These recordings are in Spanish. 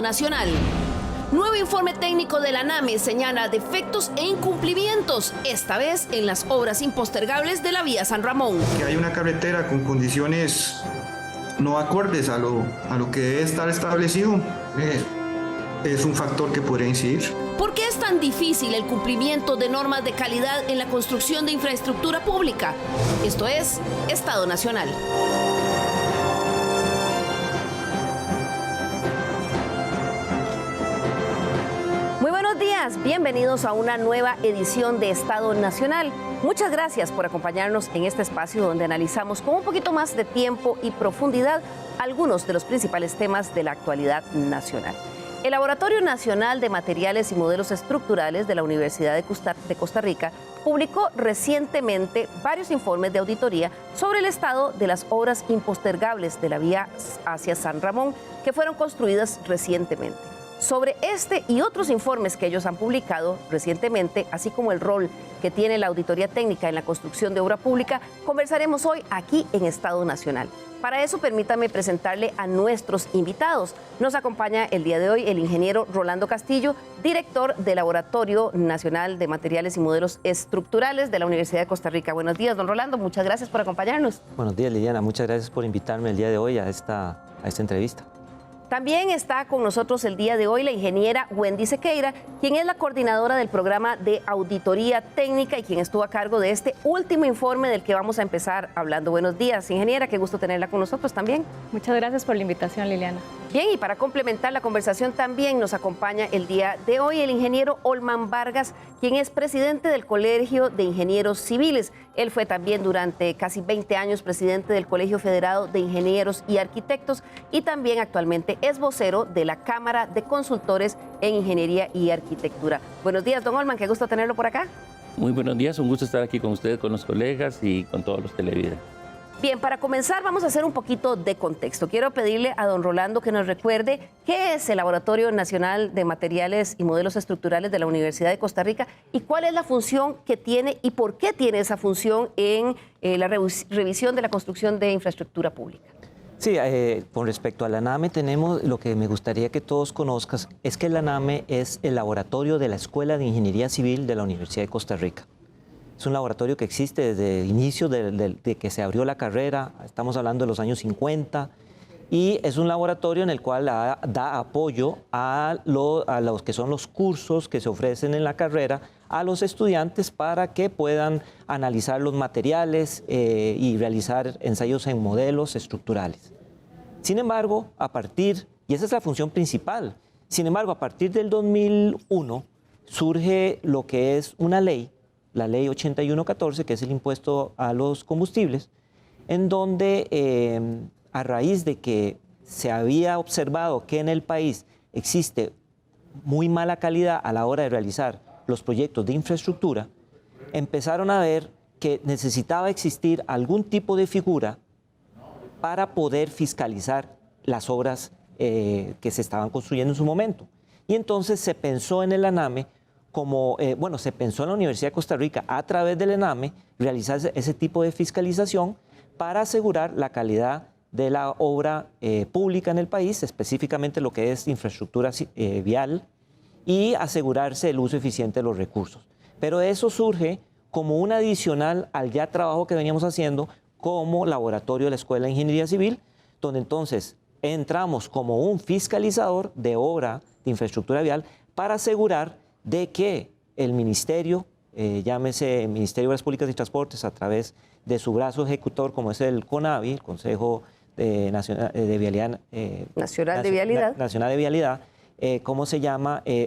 Nacional. Nuevo informe técnico de la NAME señala defectos e incumplimientos, esta vez en las obras impostergables de la vía San Ramón. Que hay una carretera con condiciones no acordes a lo que debe estar establecido, es un factor que podría incidir. ¿Por qué es tan difícil el cumplimiento de normas de calidad en la construcción de infraestructura pública? Esto es Estado Nacional. Muy buenos días, bienvenidos a una nueva edición de Estado Nacional. Muchas gracias por acompañarnos en este espacio donde analizamos con un poquito más de tiempo y profundidad algunos de los principales temas de la actualidad nacional. El Laboratorio Nacional de Materiales y Modelos Estructurales de la Universidad de Costa Rica publicó recientemente varios informes de auditoría sobre el estado de las obras impostergables de la vía hacia San Ramón que fueron construidas recientemente. Sobre este y otros informes que ellos han publicado recientemente, así como el rol que tiene la auditoría técnica en la construcción de obra pública, conversaremos hoy aquí en Estado Nacional. Para eso, permítame presentarle a nuestros invitados. Nos acompaña el día de hoy el ingeniero Rolando Castillo, director del Laboratorio Nacional de Materiales y Modelos Estructurales de la Universidad de Costa Rica. Buenos días, don Rolando, muchas gracias por acompañarnos. Buenos días, Liliana, muchas gracias por invitarme el día de hoy a esta entrevista. También está con nosotros el día de hoy la ingeniera Wendy Sequeira, quien es la coordinadora del programa de auditoría técnica y quien estuvo a cargo de este último informe del que vamos a empezar hablando. Buenos días, ingeniera, qué gusto tenerla con nosotros también. Muchas gracias por la invitación, Liliana. Bien, y para complementar la conversación también nos acompaña el día de hoy el ingeniero Olman Vargas, quien es presidente del Colegio de Ingenieros Civiles. Él fue también durante casi 20 años presidente del Colegio Federado de Ingenieros y Arquitectos y también actualmente es vocero de la Cámara de Consultores en Ingeniería y Arquitectura. Buenos días, don Olman, qué gusto tenerlo por acá. Muy buenos días, un gusto estar aquí con ustedes, con los colegas y con todos los televidentes. Bien, para comenzar vamos a hacer un poquito de contexto. Quiero pedirle a don Rolando que nos recuerde qué es el Laboratorio Nacional de Materiales y Modelos Estructurales de la Universidad de Costa Rica y cuál es la función que tiene y por qué tiene esa función en la revisión de la construcción de infraestructura pública. Sí, con respecto a la NAME tenemos, lo que me gustaría que todos conozcan es que la NAME es el laboratorio de la Escuela de Ingeniería Civil de la Universidad de Costa Rica. Es un laboratorio que existe desde el inicio de que se abrió la carrera, estamos hablando de los años 50, y es un laboratorio en el cual da apoyo a los que son los cursos que se ofrecen en la carrera a los estudiantes para que puedan analizar los materiales y realizar ensayos en modelos estructurales. Sin embargo, y esa es la función principal, sin embargo, a partir del 2001 surge lo que es una ley, la ley 8114, que es el impuesto a los combustibles, en donde a raíz de que se había observado que en el país existe muy mala calidad a la hora de realizar los proyectos de infraestructura, empezaron a ver que necesitaba existir algún tipo de figura para poder fiscalizar las obras que se estaban construyendo en su momento. Y entonces se pensó en el ANAME se pensó en la Universidad de Costa Rica a través del ENAME realizar ese tipo de fiscalización para asegurar la calidad de la obra pública en el país, específicamente lo que es infraestructura vial, y asegurarse el uso eficiente de los recursos. Pero eso surge como un adicional al ya trabajo que veníamos haciendo como laboratorio de la Escuela de Ingeniería Civil, donde entonces entramos como un fiscalizador de obra de infraestructura vial para asegurar de que el ministerio, llámese Ministerio de Obras Públicas y Transportes, a través de su brazo ejecutor, como es el CONAVI, el Consejo Nacional de Vialidad, Nacional de Vialidad,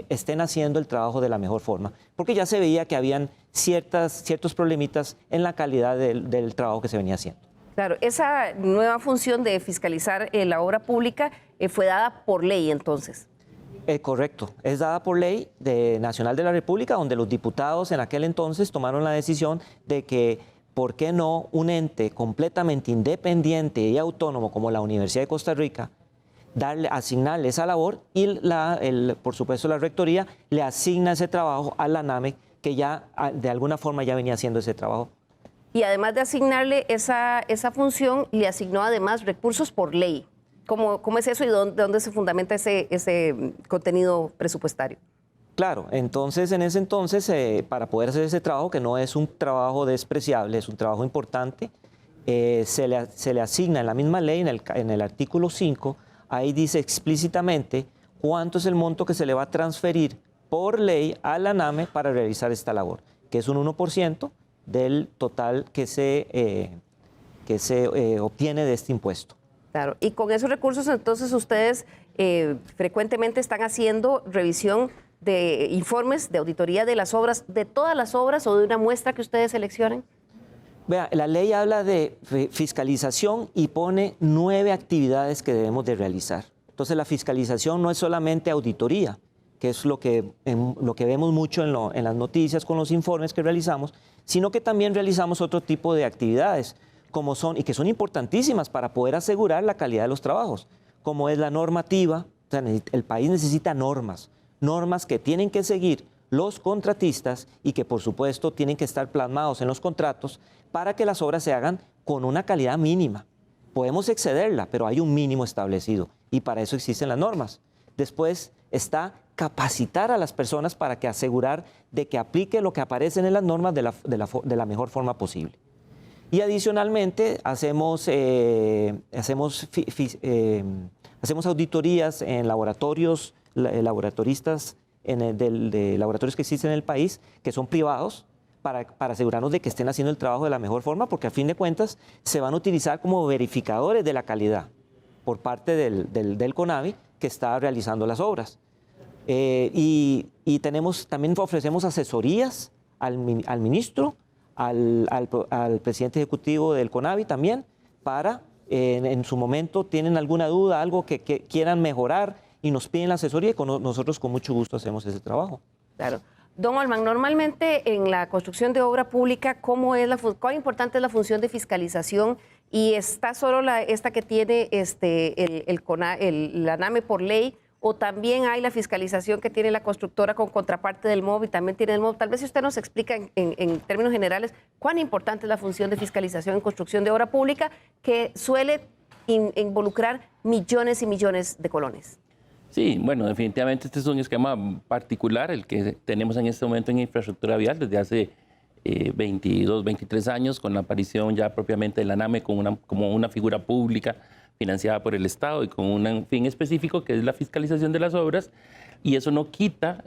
estén haciendo el trabajo de la mejor forma. Porque ya se veía que habían ciertos problemitas en la calidad del trabajo que se venía haciendo. Claro, esa nueva función de fiscalizar la obra pública fue dada por ley entonces. Correcto, es dada por ley nacional de la República, donde los diputados en aquel entonces tomaron la decisión de que, ¿por qué no un ente completamente independiente y autónomo como la Universidad de Costa Rica, asignarle esa labor y, por supuesto, la Rectoría le asigna ese trabajo a la NAME, que ya de alguna forma ya venía haciendo ese trabajo? Y además de asignarle esa función, le asignó además recursos por ley. ¿Cómo es eso y dónde se fundamenta ese contenido presupuestario? Claro, entonces en ese entonces, para poder hacer ese trabajo, que no es un trabajo despreciable, es un trabajo importante, se le asigna en la misma ley, en el artículo 5, ahí dice explícitamente cuánto es el monto que se le va a transferir por ley a la ANAME para realizar esta labor, que es un 1% del total que se obtiene de este impuesto. Claro, y con esos recursos entonces ustedes frecuentemente están haciendo revisión de informes de auditoría de las obras, de todas las obras o de una muestra que ustedes seleccionen. Vea, la ley habla de fiscalización y pone 9 actividades que debemos de realizar. Entonces la fiscalización no es solamente auditoría, que es lo que vemos mucho en las noticias con los informes que realizamos, sino que también realizamos otro tipo de actividades, y que son importantísimas para poder asegurar la calidad de los trabajos, como es la normativa. O sea, el país necesita normas que tienen que seguir los contratistas y que por supuesto tienen que estar plasmados en los contratos para que las obras se hagan con una calidad mínima. Podemos excederla, pero hay un mínimo establecido y para eso existen las normas. Después está capacitar a las personas para que asegurar de que aplique lo que aparece en las normas de la mejor forma posible. Y adicionalmente hacemos auditorías en laboratorios, laboratoristas de laboratorios que existen en el país, que son privados, para asegurarnos de que estén haciendo el trabajo de la mejor forma, porque a fin de cuentas se van a utilizar como verificadores de la calidad por parte del CONAVI que está realizando las obras. Y también ofrecemos asesorías al ministro, al presidente ejecutivo del CONAVI también, para en su momento tienen alguna duda, algo que quieran mejorar y nos piden la asesoría y nosotros con mucho gusto hacemos ese trabajo. Claro. Don Olman, normalmente en la construcción de obra pública, ¿cuán importante es la función de fiscalización? ¿Y está solo esta que tiene la ANAME por ley? ¿O también hay la fiscalización que tiene la constructora con contraparte del MOB y también tiene el MOB? Tal vez si usted nos explica en términos generales cuán importante es la función de fiscalización en construcción de obra pública que suele involucrar millones y millones de colones. Sí, bueno, definitivamente este es un esquema particular, el que tenemos en este momento en infraestructura vial desde hace 22, 23 años, con la aparición ya propiamente de la ANAME como una figura pública financiada por el Estado y con un fin específico que es la fiscalización de las obras, y eso no quita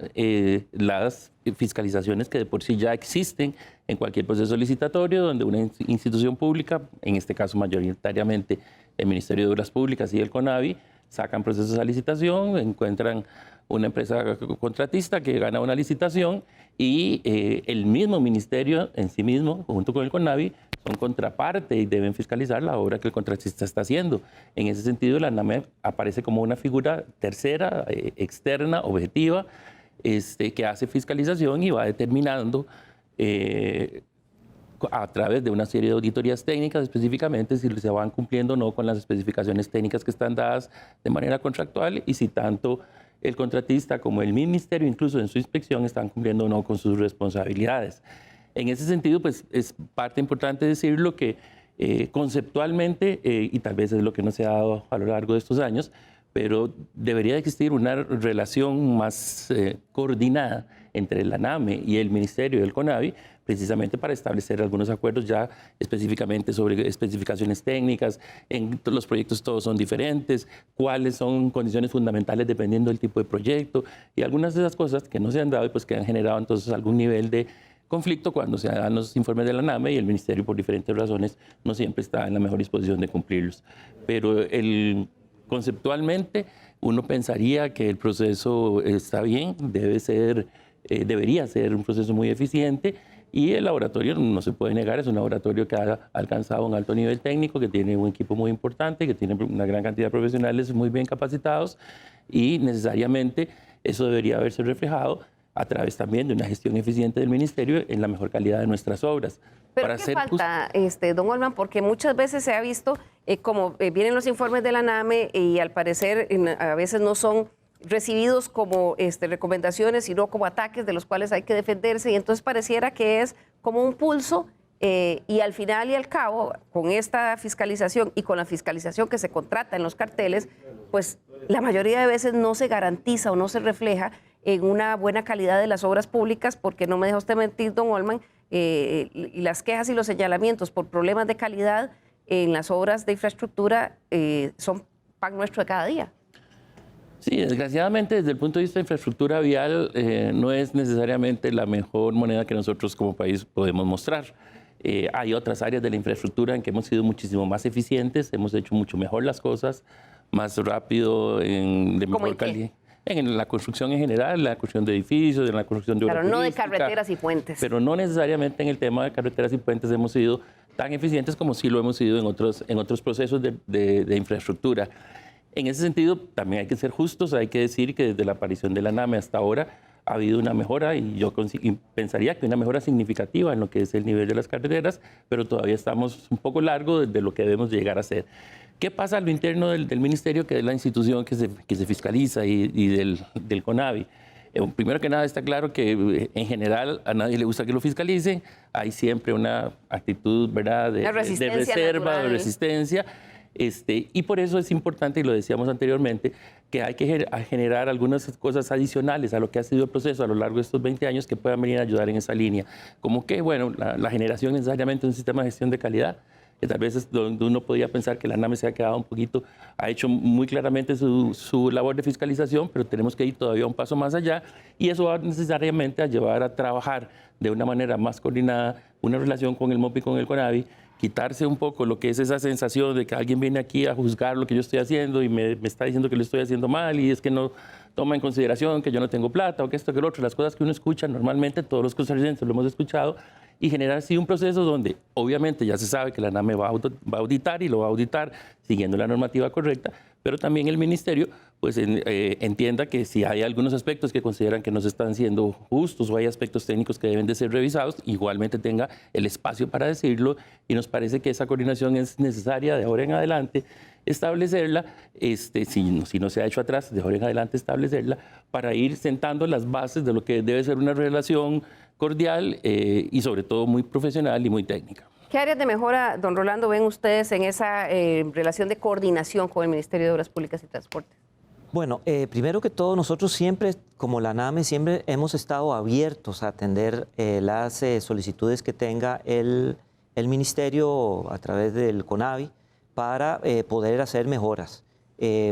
las fiscalizaciones que de por sí ya existen en cualquier proceso licitatorio donde una institución pública, en este caso mayoritariamente el Ministerio de Obras Públicas y el CONAVI, sacan procesos a licitación, encuentran una empresa contratista que gana una licitación y el mismo ministerio en sí mismo, junto con el CONAVI, son contraparte y deben fiscalizar la obra que el contratista está haciendo. En ese sentido, la ANAME aparece como una figura tercera, externa, objetiva, que hace fiscalización y va determinando a través de una serie de auditorías técnicas específicamente si se van cumpliendo o no con las especificaciones técnicas que están dadas de manera contractual y si tanto el contratista como el ministerio, incluso en su inspección, están cumpliendo o no con sus responsabilidades. En ese sentido, pues es parte importante decirlo que conceptualmente, y tal vez es lo que no se ha dado a lo largo de estos años, pero debería existir una relación más coordinada entre la ANAME y el Ministerio del CONAVI, precisamente para establecer algunos acuerdos ya específicamente sobre especificaciones técnicas. En los proyectos todos son diferentes, cuáles son condiciones fundamentales dependiendo del tipo de proyecto y algunas de esas cosas que no se han dado y pues que han generado entonces algún nivel de conflicto cuando se dan los informes de la ANAME y el Ministerio por diferentes razones no siempre está en la mejor disposición de cumplirlos. Pero conceptualmente uno pensaría que el proceso está bien, debería ser un proceso muy eficiente y el laboratorio, no se puede negar, es un laboratorio que ha alcanzado un alto nivel técnico, que tiene un equipo muy importante, que tiene una gran cantidad de profesionales muy bien capacitados y necesariamente eso debería haberse reflejado a través también de una gestión eficiente del Ministerio en la mejor calidad de nuestras obras. ¿Pero qué falta, don Olman? Porque muchas veces se ha visto como vienen los informes de la ANAME y al parecer a veces no son recibidos como recomendaciones, sino como ataques de los cuales hay que defenderse y entonces pareciera que es como un pulso y al final y al cabo, con esta fiscalización y con la fiscalización que se contrata en los carteles, pues la mayoría de veces no se garantiza o no se refleja en una buena calidad de las obras públicas, porque no me deja usted mentir, don Olman, y las quejas y los señalamientos por problemas de calidad en las obras de infraestructura son pan nuestro de cada día. Sí, desgraciadamente desde el punto de vista de infraestructura vial no es necesariamente la mejor moneda que nosotros como país podemos mostrar. Hay otras áreas de la infraestructura en que hemos sido muchísimo más eficientes, hemos hecho mucho mejor las cosas, más rápido, de mejor calidad. En la construcción en general, la construcción de edificios, en la construcción de obras Pero no de turísticas, carreteras y puentes. pero no necesariamente en el tema de carreteras y puentes hemos sido tan eficientes como sí lo hemos sido en otros procesos de infraestructura. En ese sentido, también hay que ser justos, hay que decir que desde la aparición de la NAME hasta ahora ha habido una mejora, y yo pensaría que una mejora significativa en lo que es el nivel de las carreteras, pero todavía estamos un poco largos de lo que debemos llegar a ser. ¿Qué pasa a lo interno del ministerio, que es la institución que se fiscaliza, y del CONAVI? Primero que nada, está claro que en general a nadie le gusta que lo fiscalicen. Hay siempre una actitud, ¿verdad?, de reserva, natural, de resistencia. Y por eso es importante, y lo decíamos anteriormente, que hay que generar algunas cosas adicionales a lo que ha sido el proceso a lo largo de estos 20 años que puedan venir a ayudar en esa línea. Como que, bueno, la generación necesariamente de un sistema de gestión de calidad, que tal vez es donde uno podía pensar que la NAME se ha quedado un poquito, ha hecho muy claramente su labor de fiscalización, pero tenemos que ir todavía un paso más allá, y eso va necesariamente a llevar a trabajar de una manera más coordinada una relación con el MOP y con el CONAVI, quitarse un poco lo que es esa sensación de que alguien viene aquí a juzgar lo que yo estoy haciendo y me está diciendo que lo estoy haciendo mal, y es que no toma en consideración que yo no tengo plata o que esto, que lo otro, las cosas que uno escucha normalmente, todos los costarricenses lo hemos escuchado, y generar así un proceso donde obviamente ya se sabe que la NAME va a auditar, y lo va a auditar siguiendo la normativa correcta, pero también el ministerio pues entienda que si hay algunos aspectos que consideran que no se están siendo justos, o hay aspectos técnicos que deben de ser revisados, igualmente tenga el espacio para decirlo, y nos parece que esa coordinación es necesaria de ahora en adelante establecerla, si no se ha hecho atrás, de ahora en adelante establecerla, para ir sentando las bases de lo que debe ser una relación cordial y sobre todo muy profesional y muy técnica. ¿Qué áreas de mejora, don Rolando, ven ustedes en esa relación de coordinación con el Ministerio de Obras Públicas y Transportes? Bueno, primero que todo, nosotros siempre, como la NAME, siempre hemos estado abiertos a atender las solicitudes que tenga el Ministerio a través del CONAVI para poder hacer mejoras.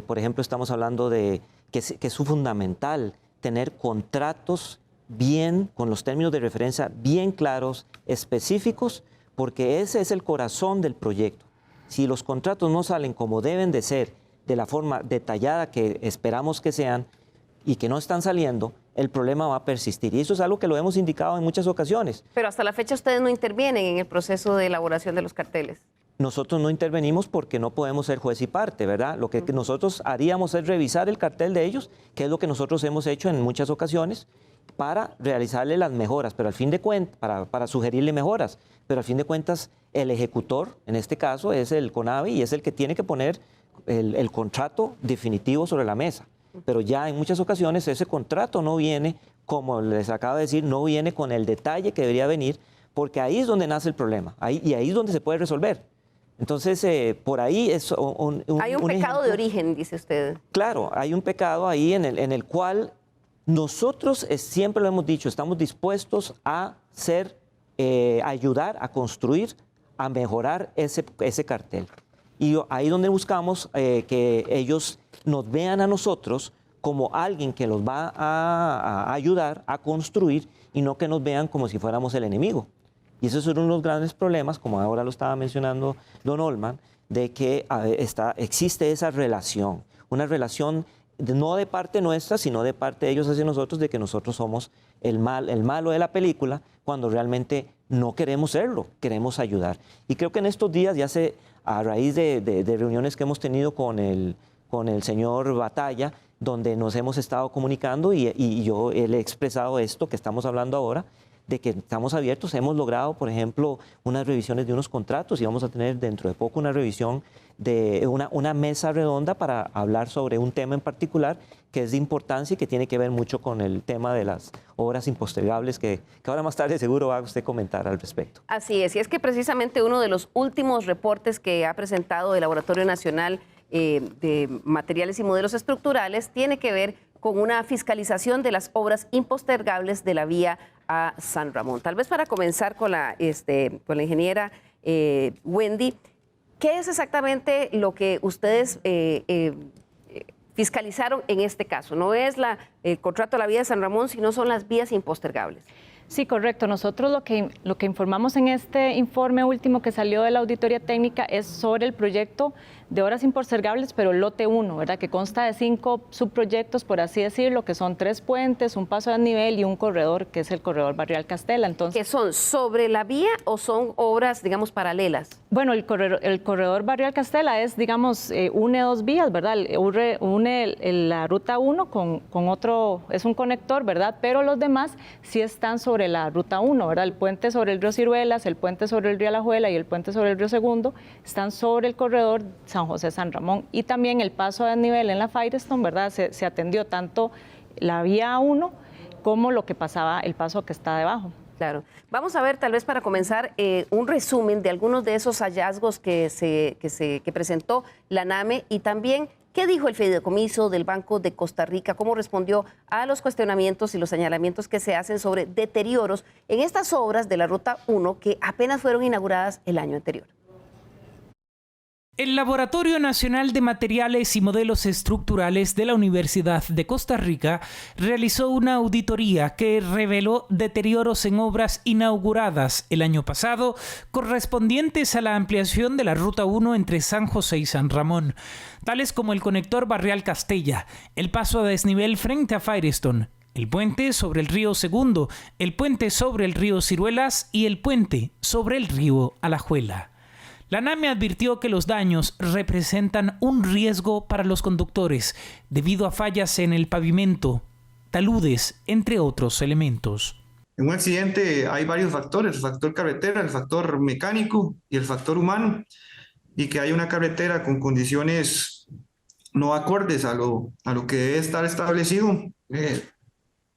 Por ejemplo, estamos hablando de que es fundamental tener contratos bien, con los términos de referencia bien claros, específicos, porque ese es el corazón del proyecto. Si los contratos no salen como deben de ser, de la forma detallada que esperamos que sean, y que no están saliendo, el problema va a persistir. Y eso es algo que lo hemos indicado en muchas ocasiones. Pero hasta la fecha ustedes no intervienen en el proceso de elaboración de los carteles. Nosotros no intervenimos porque no podemos ser juez y parte, ¿verdad? Lo que nosotros haríamos es revisar el cartel de ellos, que es lo que nosotros hemos hecho en muchas ocasiones, para realizarle las mejoras, pero al fin de cuentas, para sugerirle mejoras, pero al fin de cuentas el ejecutor, en este caso, es el CONAVI, y es el que tiene que poner el contrato definitivo sobre la mesa. Pero ya en muchas ocasiones ese contrato no viene, como les acabo de decir, no viene con el detalle que debería venir, porque ahí es donde nace el problema, y ahí es donde se puede resolver. Entonces, por ahí es hay un pecado de origen, dice usted. Claro, hay un pecado ahí en el cual nosotros, siempre lo hemos dicho, estamos dispuestos a ayudar a construir, a mejorar ese cartel. Y ahí donde buscamos que ellos nos vean a nosotros como alguien que los va a ayudar a construir, y no que nos vean como si fuéramos el enemigo. Y esos son unos grandes problemas, como ahora lo estaba mencionando don Olman, de que existe esa relación, una relación no de parte nuestra, sino de parte de ellos hacia nosotros, de que nosotros somos el malo de la película, cuando realmente no queremos serlo, queremos ayudar. Y creo que en estos días, a raíz de reuniones que hemos tenido con el señor Batalla, donde nos hemos estado comunicando, y yo le he expresado esto que estamos hablando ahora, de que estamos abiertos. Hemos logrado, por ejemplo, unas revisiones de unos contratos y vamos a tener dentro de poco una revisión de una mesa redonda para hablar sobre un tema en particular que es de importancia y que tiene que ver mucho con el tema de las obras impostergables que ahora más tarde seguro va a usted comentar al respecto. Así es, y es que precisamente uno de los últimos reportes que ha presentado el Laboratorio Nacional de Materiales y Modelos Estructurales tiene que ver con una fiscalización de las obras impostergables de la vía a San Ramón. Tal vez para comenzar con la ingeniera Wendy, ¿qué es exactamente lo que ustedes fiscalizaron en este caso? No es el contrato de la vía de San Ramón, sino son las vías impostergables. Sí, correcto. Nosotros lo que informamos en este informe último que salió de la auditoría técnica es sobre el proyecto de obras impostergables, pero lote 1, ¿verdad? Que consta de 5 subproyectos, por así decirlo, que son 3 puentes, un paso a desnivel y un corredor, que es el corredor Barrial Castela. Entonces, ¿que son sobre la vía o son obras, digamos, paralelas? Bueno, el corredor Barrial Castela es, digamos, une 2 vías, ¿verdad? Une la ruta 1 con otro, es un conector, ¿verdad? Pero los demás sí están sobre la ruta 1, ¿verdad? El puente sobre el río Ciruelas, el puente sobre el río Alajuela y el puente sobre el río Segundo están sobre el corredor San José-San Ramón. Y también el paso a desnivel en la Firestone, ¿verdad? Se atendió tanto la vía 1 como lo que pasaba, el paso que está debajo. Claro. Vamos a ver, tal vez para comenzar, un resumen de algunos de esos hallazgos que presentó la NAME y también qué dijo el Fideicomiso del Banco de Costa Rica, cómo respondió a los cuestionamientos y los señalamientos que se hacen sobre deterioros en estas obras de la Ruta 1 que apenas fueron inauguradas el año anterior. El Laboratorio Nacional de Materiales y Modelos Estructurales de la Universidad de Costa Rica realizó una auditoría que reveló deterioros en obras inauguradas el año pasado correspondientes a la ampliación de la Ruta 1 entre San José y San Ramón, tales como el conector Barrial Castella, el paso a desnivel frente a Firestone, el puente sobre el río Segundo, el puente sobre el río Ciruelas y el puente sobre el río Alajuela. La NAME advirtió que los daños representan un riesgo para los conductores debido a fallas en el pavimento, taludes, entre otros elementos. En un accidente hay varios factores, el factor carretera, el factor mecánico y el factor humano, y que hay una carretera con condiciones no acordes a lo que debe estar establecido,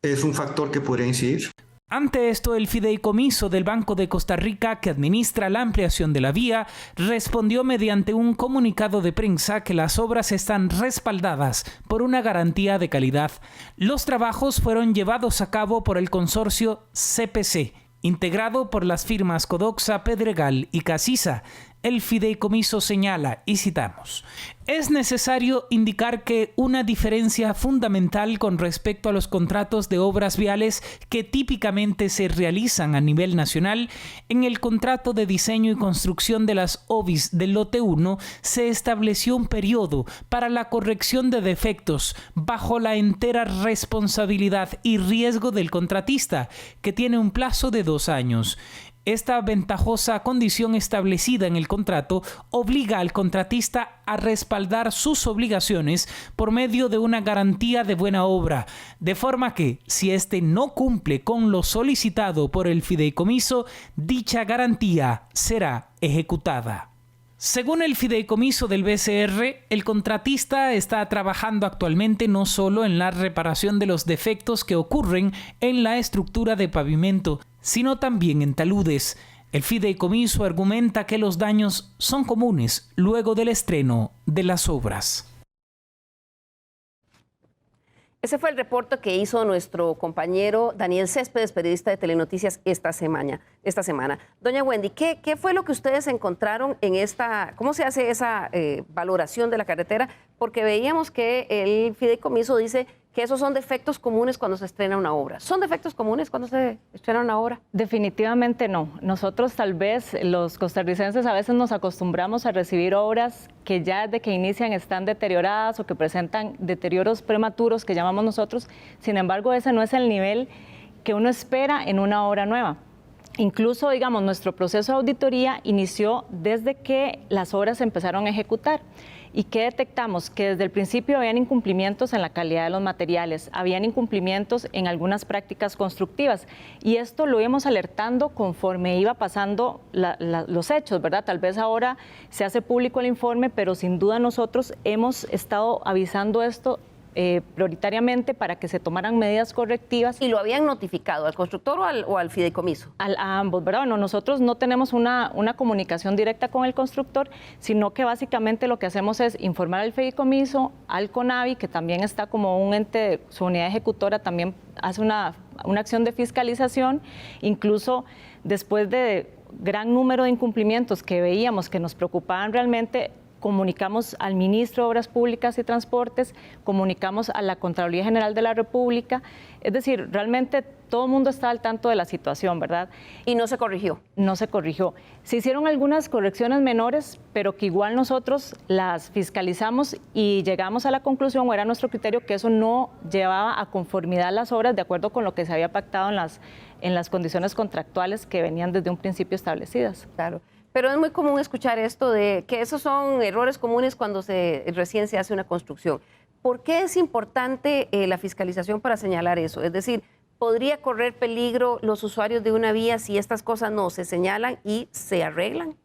es un factor que podría incidir. Ante esto, el Fideicomiso del Banco de Costa Rica, que administra la ampliación de la vía, respondió mediante un comunicado de prensa que las obras están respaldadas por una garantía de calidad. Los trabajos fueron llevados a cabo por el consorcio CPC, integrado por las firmas Codoxa, Pedregal y Casisa. El Fideicomiso señala, y citamos, es necesario indicar que una diferencia fundamental con respecto a los contratos de obras viales que típicamente se realizan a nivel nacional, en el contrato de diseño y construcción de las OBIs del lote 1 se estableció un periodo para la corrección de defectos bajo la entera responsabilidad y riesgo del contratista, que tiene un plazo de 2 años. Esta ventajosa condición establecida en el contrato obliga al contratista a respaldar sus obligaciones por medio de una garantía de buena obra, de forma que, si éste no cumple con lo solicitado por el fideicomiso, dicha garantía será ejecutada. Según el Fideicomiso del BCR, el contratista está trabajando actualmente no solo en la reparación de los defectos que ocurren en la estructura de pavimento, sino también en taludes. El Fideicomiso argumenta que los daños son comunes luego del estreno de las obras. Ese fue el reporte que hizo nuestro compañero Daniel Céspedes, periodista de Telenoticias, esta semana. Doña Wendy, ¿qué fue lo que ustedes encontraron en cómo se hace esa valoración de la carretera? Porque veíamos que el Fideicomiso dice que esos son defectos comunes cuando se estrena una obra. ¿Son defectos comunes cuando se estrena una obra? Definitivamente no. Nosotros tal vez, los costarricenses, a veces nos acostumbramos a recibir obras que ya desde que inician están deterioradas o que presentan deterioros prematuros, que llamamos nosotros. Sin embargo, ese no es el nivel que uno espera en una obra nueva. Incluso, digamos, nuestro proceso de auditoría inició desde que las obras se empezaron a ejecutar. ¿Y qué detectamos? Que desde el principio habían incumplimientos en la calidad de los materiales, habían incumplimientos en algunas prácticas constructivas, y esto lo íbamos alertando conforme iba pasando los hechos, ¿verdad? Tal vez ahora se hace público el informe, pero sin duda nosotros hemos estado avisando esto prioritariamente para que se tomaran medidas correctivas. ¿Y lo habían notificado al constructor o al fideicomiso? A ambos, ¿verdad? Bueno, nosotros no tenemos una comunicación directa con el constructor, sino que básicamente lo que hacemos es informar al fideicomiso, al CONAVI, que también está como un ente, su unidad ejecutora también hace una acción de fiscalización, incluso después de gran número de incumplimientos que veíamos que nos preocupaban realmente, comunicamos al ministro de Obras Públicas y Transportes, comunicamos a la Contraloría General de la República, es decir, realmente todo el mundo está al tanto de la situación, ¿verdad? ¿Y no se corrigió? No se corrigió. Se hicieron algunas correcciones menores, pero que igual nosotros las fiscalizamos y llegamos a la conclusión, o era nuestro criterio, que eso no llevaba a conformidad las obras de acuerdo con lo que se había pactado en las condiciones contractuales que venían desde un principio establecidas. Claro. Pero es muy común escuchar esto de que esos son errores comunes cuando recién se hace una construcción. ¿Por qué es importante la fiscalización para señalar eso? Es decir, ¿podría correr peligro los usuarios de una vía si estas cosas no se señalan y se arreglan?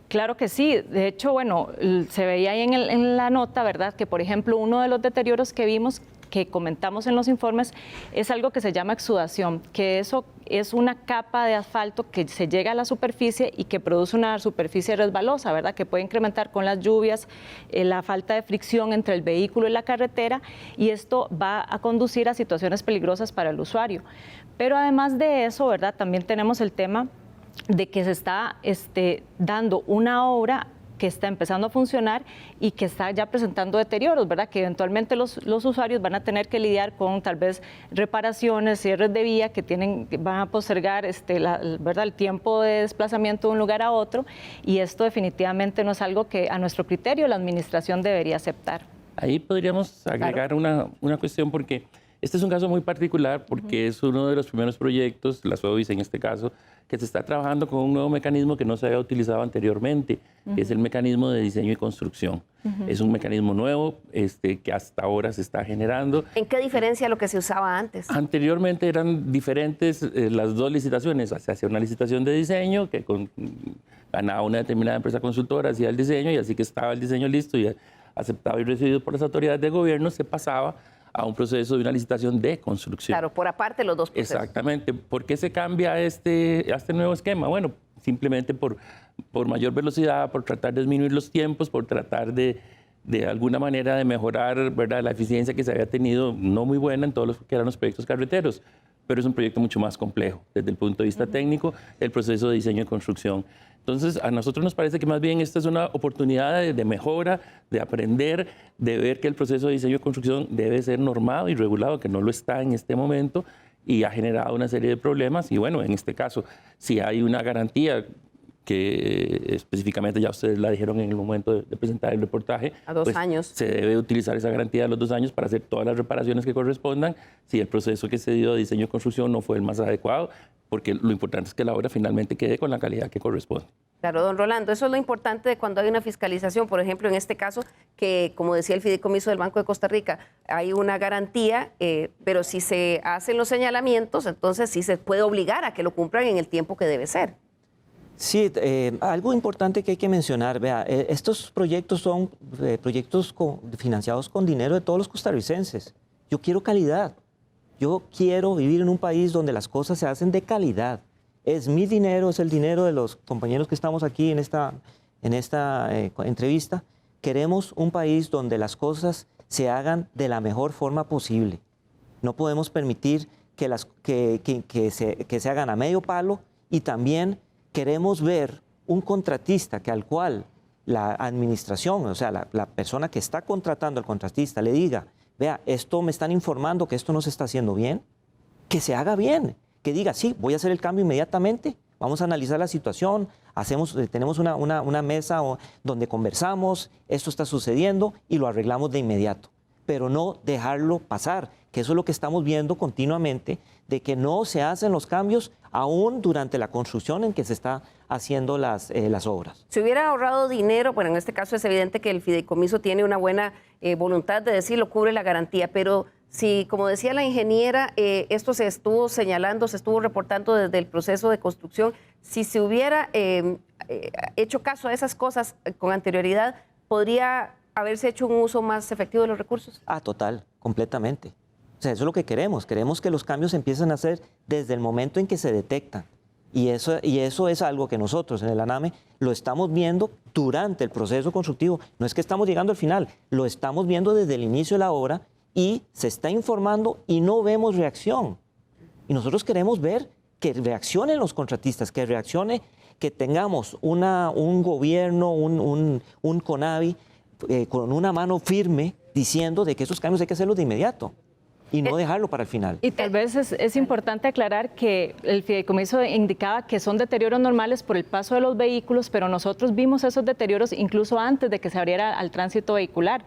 Claro que sí. De hecho, bueno, se veía ahí en la nota, ¿verdad?, que por ejemplo uno de los deterioros que vimos, que comentamos en los informes, es algo que se llama exudación, que eso es una capa de asfalto que se llega a la superficie y que produce una superficie resbalosa, ¿verdad?, que puede incrementar con las lluvias, la falta de fricción entre el vehículo y la carretera, y esto va a conducir a situaciones peligrosas para el usuario. Pero además de eso, ¿verdad?, también tenemos el tema de que se está dando una obra que está empezando a funcionar y que está ya presentando deterioros, ¿verdad?, que eventualmente los usuarios van a tener que lidiar con tal vez reparaciones, cierres de vía que van a postergar ¿verdad?, el tiempo de desplazamiento de un lugar a otro, y esto definitivamente no es algo que a nuestro criterio la administración debería aceptar. Ahí podríamos agregar una cuestión, porque este es un caso muy particular porque es uno de los primeros proyectos, la SODIS en este caso, que se está trabajando con un nuevo mecanismo que no se había utilizado anteriormente, que es el mecanismo de diseño y construcción. Es un mecanismo nuevo que hasta ahora se está generando. ¿En qué diferencia lo que se usaba antes? Anteriormente eran diferentes las dos licitaciones. Se hacía una licitación de diseño que ganaba una determinada empresa consultora, hacía el diseño, y así que estaba el diseño listo y aceptado y recibido por las autoridades de gobierno, se pasaba a un proceso de una licitación de construcción. Claro, por aparte los dos procesos. Exactamente. ¿Por qué se cambia a este nuevo esquema? Bueno, simplemente por mayor velocidad, por tratar de disminuir los tiempos, por tratar de alguna manera de mejorar, ¿verdad?, la eficiencia que se había tenido, no muy buena en todos los que eran los proyectos carreteros, pero es un proyecto mucho más complejo desde el punto de vista técnico, el proceso de diseño y construcción. Entonces, a nosotros nos parece que más bien esta es una oportunidad de mejora, de aprender, de ver que el proceso de diseño y construcción debe ser normado y regulado, que no lo está en este momento, y ha generado una serie de problemas. Y bueno, en este caso, si hay una garantía que específicamente ya ustedes la dijeron en el momento de presentar el reportaje, a 2 años. Se debe utilizar esa garantía de los 2 años para hacer todas las reparaciones que correspondan si el proceso que se dio de diseño y construcción no fue el más adecuado, porque lo importante es que la obra finalmente quede con la calidad que corresponde. Claro, don Rolando, eso es lo importante de cuando hay una fiscalización. Por ejemplo, en este caso, que como decía el fideicomiso del Banco de Costa Rica, hay una garantía, pero si se hacen los señalamientos, entonces sí se puede obligar a que lo cumplan en el tiempo que debe ser. Sí, algo importante que hay que mencionar, vea, estos proyectos son proyectos financiados con dinero de todos los costarricenses. Yo quiero calidad, yo quiero vivir en un país donde las cosas se hacen de calidad. Es mi dinero, es el dinero de los compañeros que estamos aquí en esta entrevista. Queremos un país donde las cosas se hagan de la mejor forma posible. No podemos permitir que se hagan a medio palo, y también queremos ver un contratista al cual la administración, o sea, la persona que está contratando al contratista le diga, vea, esto me están informando que esto no se está haciendo bien, que se haga bien, que diga, sí, voy a hacer el cambio inmediatamente, vamos a analizar la situación, tenemos una mesa donde conversamos, esto está sucediendo y lo arreglamos de inmediato, pero no dejarlo pasar, que eso es lo que estamos viendo continuamente, de que no se hacen los cambios aún durante la construcción en que se está haciendo las obras. Si hubiera ahorrado dinero, bueno, en este caso es evidente que el fideicomiso tiene una buena voluntad de decirlo, cubre la garantía, pero si, como decía la ingeniera, esto se estuvo señalando, se estuvo reportando desde el proceso de construcción, si se hubiera hecho caso a esas cosas con anterioridad, ¿podría haberse hecho un uso más efectivo de los recursos? Total, completamente. O sea, eso es lo que queremos. Queremos que los cambios empiecen a hacer desde el momento en que se detectan. Y eso es algo que nosotros en el ANAME lo estamos viendo durante el proceso constructivo. No es que estamos llegando al final, lo estamos viendo desde el inicio de la obra y se está informando y no vemos reacción. Y nosotros queremos ver que reaccionen los contratistas, que reaccione, que tengamos un gobierno, un CONAVI con una mano firme diciendo de que esos cambios hay que hacerlos de inmediato y no dejarlo para el final. Y tal vez es importante aclarar que el fideicomiso indicaba que son deterioros normales por el paso de los vehículos, pero nosotros vimos esos deterioros incluso antes de que se abriera al tránsito vehicular.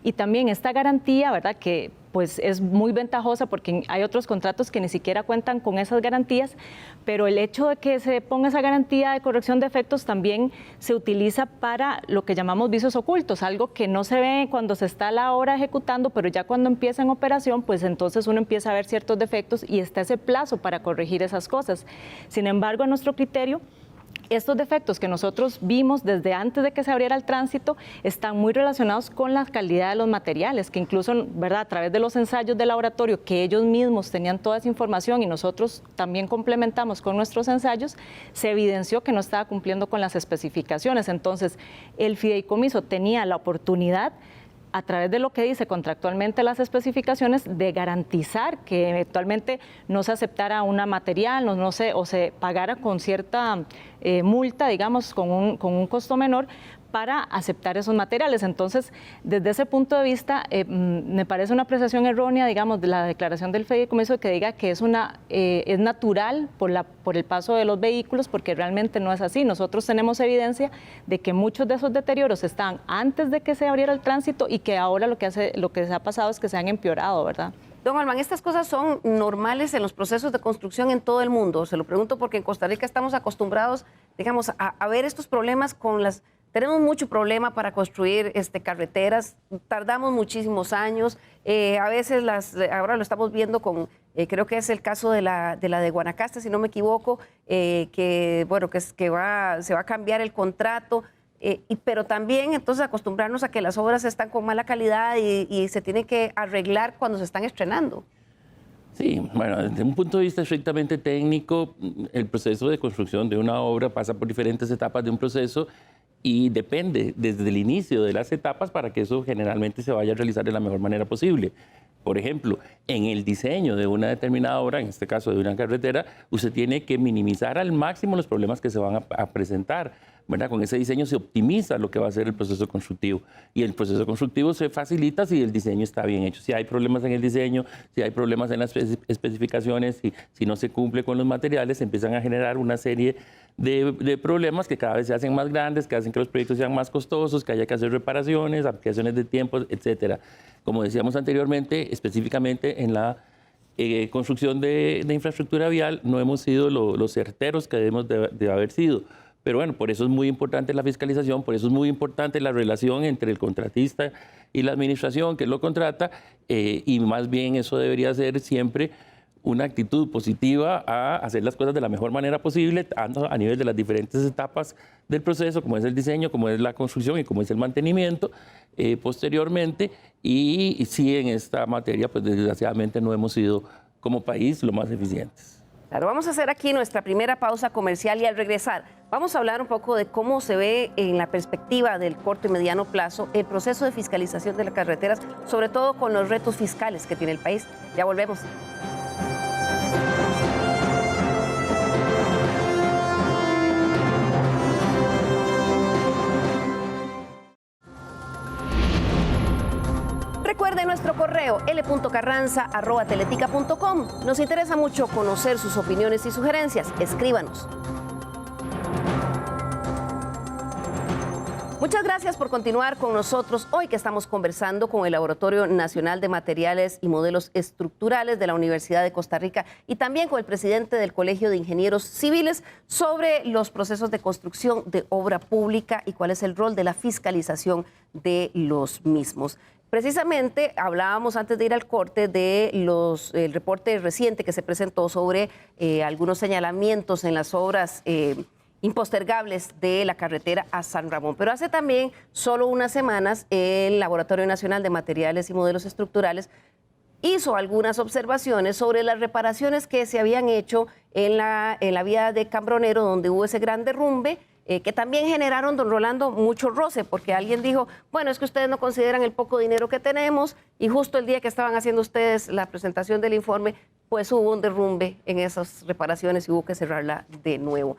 Y también esta garantía, ¿verdad?, que pues es muy ventajosa porque hay otros contratos que ni siquiera cuentan con esas garantías, pero el hecho de que se ponga esa garantía de corrección de efectos también se utiliza para lo que llamamos vicios ocultos, algo que no se ve cuando se está la obra ejecutando, pero ya cuando empieza en operación, pues entonces uno empieza a ver ciertos defectos y está ese plazo para corregir esas cosas. Sin embargo, a nuestro criterio, estos defectos que nosotros vimos desde antes de que se abriera el tránsito están muy relacionados con la calidad de los materiales, que incluso, ¿verdad?, a través de los ensayos de laboratorio, que ellos mismos tenían toda esa información y nosotros también complementamos con nuestros ensayos, se evidenció que no estaba cumpliendo con las especificaciones. Entonces, el fideicomiso tenía la oportunidad, a través de lo que dice contractualmente las especificaciones, de garantizar que eventualmente no se aceptara una material o se pagara con cierta multa, digamos, con un costo menor, para aceptar esos materiales. Entonces, desde ese punto de vista, me parece una apreciación errónea, digamos, de la declaración del fideicomiso que diga que es natural por el paso de los vehículos, porque realmente no es así. Nosotros tenemos evidencia de que muchos de esos deterioros están antes de que se abriera el tránsito y que ahora lo que se ha pasado es que se han empeorado, ¿verdad? Don Alman, ¿estas cosas son normales en los procesos de construcción en todo el mundo? Se lo pregunto porque en Costa Rica estamos acostumbrados, digamos, a ver estos problemas con las... Tenemos mucho problema para construir carreteras, tardamos muchísimos años, a veces ahora lo estamos viendo con, creo que es el caso de la de Guanacaste, si no me equivoco, que se va a cambiar el contrato, pero también entonces acostumbrarnos a que las obras están con mala calidad y se tienen que arreglar cuando se están estrenando. Sí, bueno, desde un punto de vista estrictamente técnico, el proceso de construcción de una obra pasa por diferentes etapas de un proceso y depende desde el inicio de las etapas para que eso generalmente se vaya a realizar de la mejor manera posible. Por ejemplo, en el diseño de una determinada obra, en este caso de una carretera, usted tiene que minimizar al máximo los problemas que se van a presentar, ¿verdad? Con ese diseño se optimiza lo que va a ser el proceso constructivo y el proceso constructivo se facilita si el diseño está bien hecho. Si hay problemas en el diseño, si hay problemas en las especificaciones, si no se cumple con los materiales, se empiezan a generar una serie de problemas que cada vez se hacen más grandes, que hacen que los proyectos sean más costosos, que haya que hacer reparaciones, ampliaciones de tiempo, etcétera. Como decíamos anteriormente, específicamente en la construcción de infraestructura vial no hemos sido los certeros que debemos de haber sido. Pero bueno, por eso es muy importante la fiscalización, por eso es muy importante la relación entre el contratista y la administración que lo contrata, y más bien eso debería ser siempre una actitud positiva a hacer las cosas de la mejor manera posible a nivel de las diferentes etapas del proceso, como es el diseño, como es la construcción y como es el mantenimiento posteriormente. Y sí, en esta materia, pues desgraciadamente no hemos sido como país lo más eficientes. Claro, vamos a hacer aquí nuestra primera pausa comercial y al regresar vamos a hablar un poco de cómo se ve en la perspectiva del corto y mediano plazo el proceso de fiscalización de las carreteras, sobre todo con los retos fiscales que tiene el país. Ya volvemos. Recuerde nuestro correo l.carranza@teletica.com. Nos interesa mucho conocer sus opiniones y sugerencias. Escríbanos. Muchas gracias por continuar con nosotros hoy que estamos conversando con el Laboratorio Nacional de Materiales y Modelos Estructurales de la Universidad de Costa Rica y también con el presidente del Colegio de Ingenieros Civiles sobre los procesos de construcción de obra pública y cuál es el rol de la fiscalización de los mismos. Precisamente hablábamos antes de ir al corte de el reporte reciente que se presentó sobre algunos señalamientos en las obras impostergables de la carretera a San Ramón. Pero hace también solo unas semanas el Laboratorio Nacional de Materiales y Modelos Estructurales hizo algunas observaciones sobre las reparaciones que se habían hecho en la vía de Cambronero, donde hubo ese gran derrumbe, que también generaron, don Rolando, mucho roce, porque alguien dijo, bueno, es que ustedes no consideran el poco dinero que tenemos, y justo el día que estaban haciendo ustedes la presentación del informe, pues hubo un derrumbe en esas reparaciones y hubo que cerrarla de nuevo.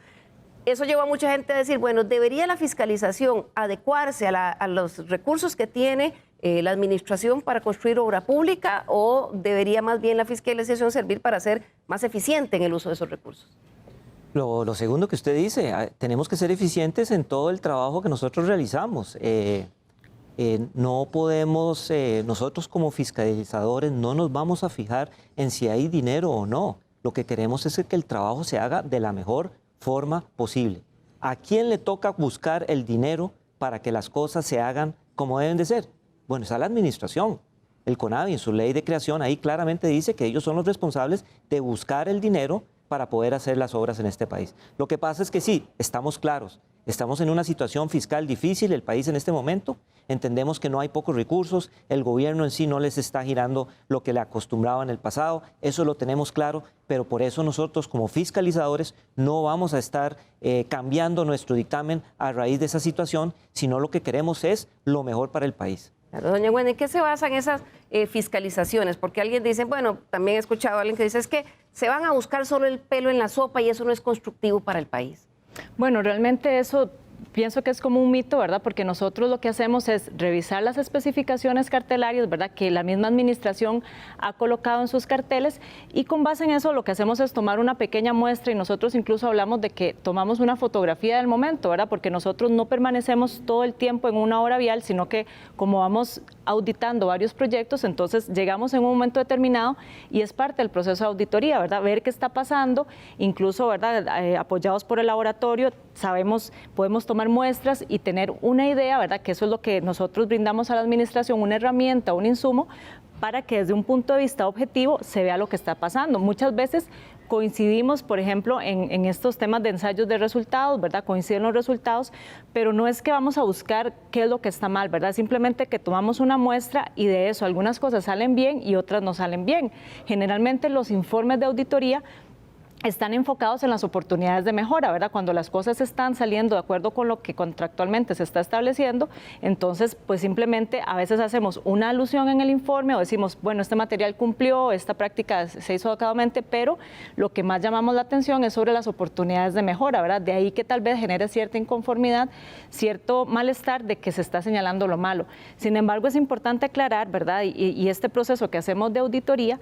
Eso llevó a mucha gente a decir, bueno, ¿debería la fiscalización adecuarse a los recursos que tiene la administración para construir obra pública o debería más bien la fiscalización servir para ser más eficiente en el uso de esos recursos? Lo segundo que usted dice, tenemos que ser eficientes en todo el trabajo que nosotros realizamos. No podemos, nosotros como fiscalizadores no nos vamos a fijar en si hay dinero o no. Lo que queremos es que el trabajo se haga de la mejor forma posible. ¿A quién le toca buscar el dinero para que las cosas se hagan como deben de ser? Bueno, es a la administración. El CONAVI en su ley de creación ahí claramente dice que ellos son los responsables de buscar el dinero para poder hacer las obras en este país. Lo que pasa es que sí, estamos claros, estamos en una situación fiscal difícil, el país en este momento, entendemos que no hay pocos recursos, el gobierno en sí no les está girando lo que le acostumbraba en el pasado, eso lo tenemos claro, pero por eso nosotros como fiscalizadores no vamos a estar cambiando nuestro dictamen a raíz de esa situación, sino lo que queremos es lo mejor para el país. Claro, doña Gwen, ¿en qué se basan esas fiscalizaciones? Porque alguien dice, bueno, también he escuchado a alguien que dice, es que se van a buscar solo el pelo en la sopa y eso no es constructivo para el país. Bueno, realmente eso pienso que es como un mito, ¿verdad? Porque nosotros lo que hacemos es revisar las especificaciones cartelarias, ¿verdad? Que la misma administración ha colocado en sus carteles y con base en eso lo que hacemos es tomar una pequeña muestra y nosotros incluso hablamos de que tomamos una fotografía del momento, ¿verdad? Porque nosotros no permanecemos todo el tiempo en una obra vial, sino que como vamos auditando varios proyectos, entonces llegamos en un momento determinado y es parte del proceso de auditoría, ¿verdad? Ver qué está pasando, incluso, ¿verdad? Apoyados por el laboratorio, sabemos, podemos tomar muestras y tener una idea, ¿verdad? Que eso es lo que nosotros brindamos a la administración, una herramienta, un insumo, para que desde un punto de vista objetivo se vea lo que está pasando. Muchas veces coincidimos, por ejemplo, en estos temas de ensayos de resultados, ¿verdad? Coinciden los resultados, pero no es que vamos a buscar qué es lo que está mal, ¿verdad? Simplemente que tomamos una muestra y de eso algunas cosas salen bien y otras no salen bien. Generalmente los informes de auditoría están enfocados en las oportunidades de mejora, ¿verdad? Cuando las cosas están saliendo de acuerdo con lo que contractualmente se está estableciendo, entonces pues simplemente a veces hacemos una alusión en el informe o decimos, bueno, este material cumplió, esta práctica se hizo adecuadamente, pero lo que más llamamos la atención es sobre las oportunidades de mejora, ¿verdad? De ahí que tal vez genere cierta inconformidad, cierto malestar de que se está señalando lo malo. Sin embargo, es importante aclarar, ¿verdad? Y este proceso que hacemos de auditoría,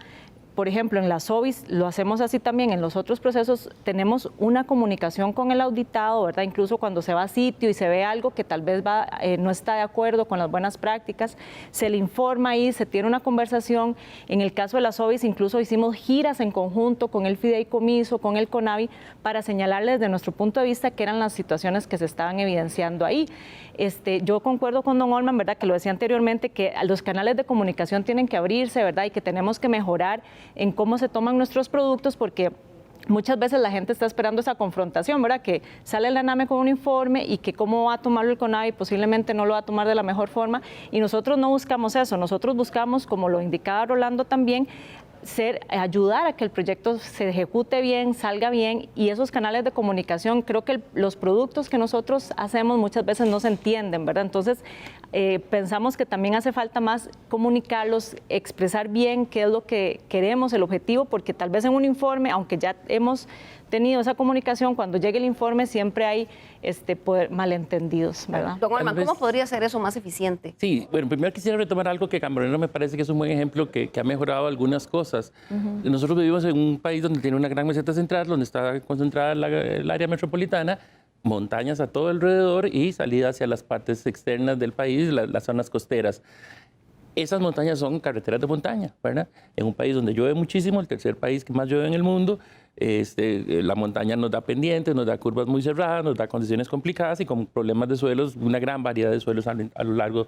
por ejemplo, en las OBIs lo hacemos así también, en los otros procesos tenemos una comunicación con el auditado, ¿verdad? Incluso cuando se va a sitio y se ve algo que tal vez no está de acuerdo con las buenas prácticas, se le informa ahí, se tiene una conversación. En el caso de las OBIs incluso hicimos giras en conjunto con el fideicomiso, con el CONAVI, para señalarles desde nuestro punto de vista qué eran las situaciones que se estaban evidenciando ahí. Yo concuerdo con don Olman, ¿verdad? Que lo decía anteriormente, que los canales de comunicación tienen que abrirse, ¿verdad? Y que tenemos que mejorar en cómo se toman nuestros productos, porque muchas veces la gente está esperando esa confrontación, ¿verdad? Que sale la ANAME con un informe y que cómo va a tomarlo el CONAVI, posiblemente no lo va a tomar de la mejor forma, y nosotros no buscamos eso, nosotros buscamos, como lo indicaba Rolando también, ayudar a que el proyecto se ejecute bien, salga bien, y esos canales de comunicación, creo que los productos que nosotros hacemos muchas veces no se entienden, ¿verdad? Entonces, pensamos que también hace falta más comunicarlos, expresar bien qué es lo que queremos, el objetivo, porque tal vez en un informe, aunque ya hemos tenido esa comunicación, cuando llegue el informe siempre hay malentendidos, ¿verdad? Don Olman, ¿cómo podría ser eso más eficiente? Sí, bueno, primero quisiera retomar algo que Cambronero me parece que es un buen ejemplo que ha mejorado algunas cosas. Nosotros vivimos en un país donde tiene una gran meseta central, donde está concentrada el área metropolitana, montañas a todo alrededor y salida hacia las partes externas del país, las zonas costeras. Esas montañas son carreteras de montaña, ¿verdad? En un país donde llueve muchísimo, el tercer país que más llueve en el mundo, la montaña nos da pendientes, nos da curvas muy cerradas, nos da condiciones complicadas y con problemas de suelos, una gran variedad de suelos a lo largo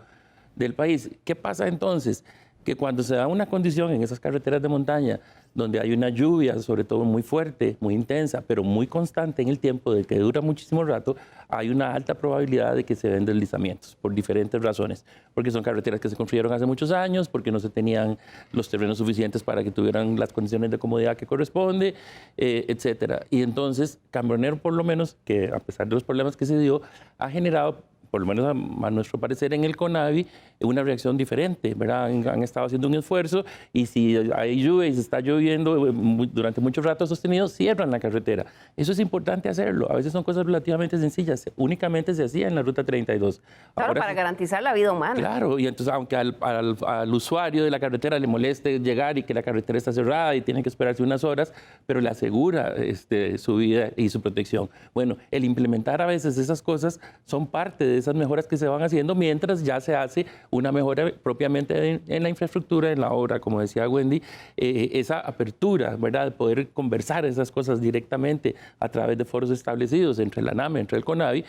del país. ¿Qué pasa entonces? Que cuando se da una condición en esas carreteras de montaña donde hay una lluvia, sobre todo muy fuerte, muy intensa, pero muy constante en el tiempo, de que dura muchísimo rato, hay una alta probabilidad de que se den deslizamientos por diferentes razones, porque son carreteras que se construyeron hace muchos años, porque no se tenían los terrenos suficientes para que tuvieran las condiciones de comodidad que corresponde, etcétera. Y entonces, Cambronero, por lo menos, que a pesar de los problemas que se dio, ha generado, por lo menos a nuestro parecer en el CONAVI, una reacción diferente, ¿verdad? Han estado haciendo un esfuerzo y si hay lluvia y se está lloviendo durante mucho rato sostenido, cierran la carretera. Eso es importante hacerlo. A veces son cosas relativamente sencillas. Únicamente se hacía en la Ruta 32. Claro, Ahora, para garantizar la vida humana. Claro, y entonces aunque al usuario de la carretera le moleste llegar y que la carretera está cerrada y tiene que esperarse unas horas, pero le asegura su vida y su protección. Bueno, el implementar a veces esas cosas son parte de esas mejoras que se van haciendo mientras ya se hace una mejora propiamente en la infraestructura, en la obra, como decía Wendy, esa apertura, ¿verdad?, de poder conversar esas cosas directamente a través de foros establecidos entre la NAME, entre el CONAVI,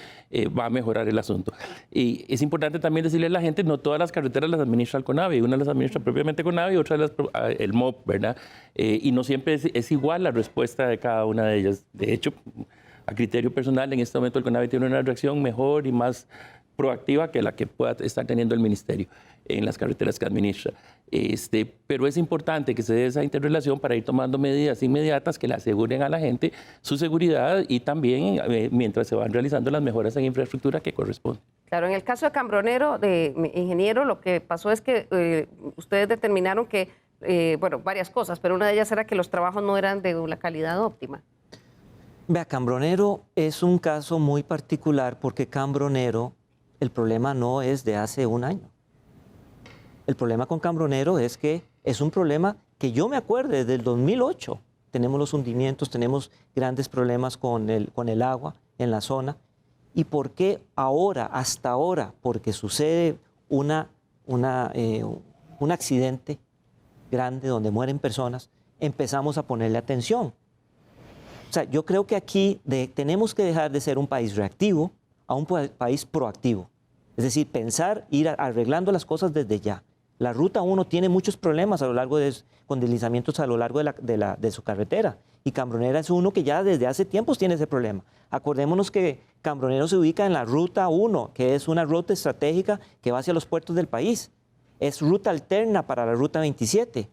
va a mejorar el asunto. Y es importante también decirle a la gente, no todas las carreteras las administra el CONAVI, una las administra propiamente CONAVI, otra el MOP, ¿verdad? Y no siempre es igual la respuesta de cada una de ellas. De hecho, a criterio personal, en este momento el CONAVI tiene una reacción mejor y más proactiva que la que pueda estar teniendo el Ministerio en las carreteras que administra. Pero es importante que se dé esa interrelación para ir tomando medidas inmediatas que le aseguren a la gente su seguridad y también mientras se van realizando las mejoras en infraestructura que corresponden. Claro, en el caso de Cambronero, de ingeniero, lo que pasó es que ustedes determinaron que, bueno, varias cosas, pero una de ellas era que los trabajos no eran de la calidad óptima. Vea, Cambronero es un caso muy particular porque Cambronero, el problema no es de hace un año. El problema con Cambronero es que es un problema que yo me acuerdo desde el 2008. Tenemos los hundimientos, tenemos grandes problemas con el agua en la zona. ¿Y por qué ahora, hasta ahora? Porque sucede un accidente grande donde mueren personas, empezamos a ponerle atención. O sea, yo creo que aquí tenemos que dejar de ser un país reactivo a un país proactivo. Es decir, pensar, ir arreglando las cosas desde ya. La Ruta 1 tiene muchos problemas con deslizamientos a lo largo de su carretera. Y Cambronero es uno que ya desde hace tiempos tiene ese problema. Acordémonos que Cambronero se ubica en la Ruta 1, que es una ruta estratégica que va hacia los puertos del país. Es ruta alterna para la Ruta 27.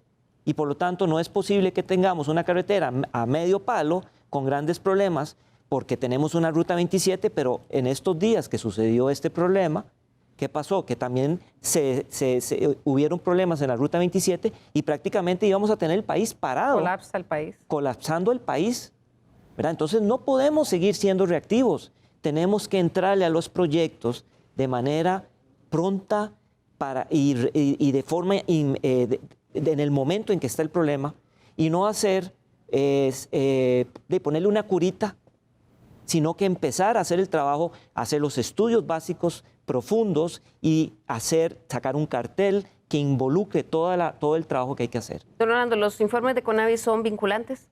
Y por lo tanto no es posible que tengamos una carretera a medio palo con grandes problemas, porque tenemos una Ruta 27, pero en estos días que sucedió este problema, ¿qué pasó? Que también hubieron problemas en la Ruta 27 y prácticamente íbamos a tener el país parado. Colapsa el país. Colapsando el país, ¿verdad? Entonces no podemos seguir siendo reactivos. Tenemos que entrarle a los proyectos de manera pronta y de forma en el momento en que está el problema y no hacer de ponerle una curita, sino que empezar a hacer el trabajo, hacer los estudios básicos profundos y sacar un cartel que involucre todo el trabajo que hay que hacer. Don Orlando, ¿los informes de CONAVI son vinculantes?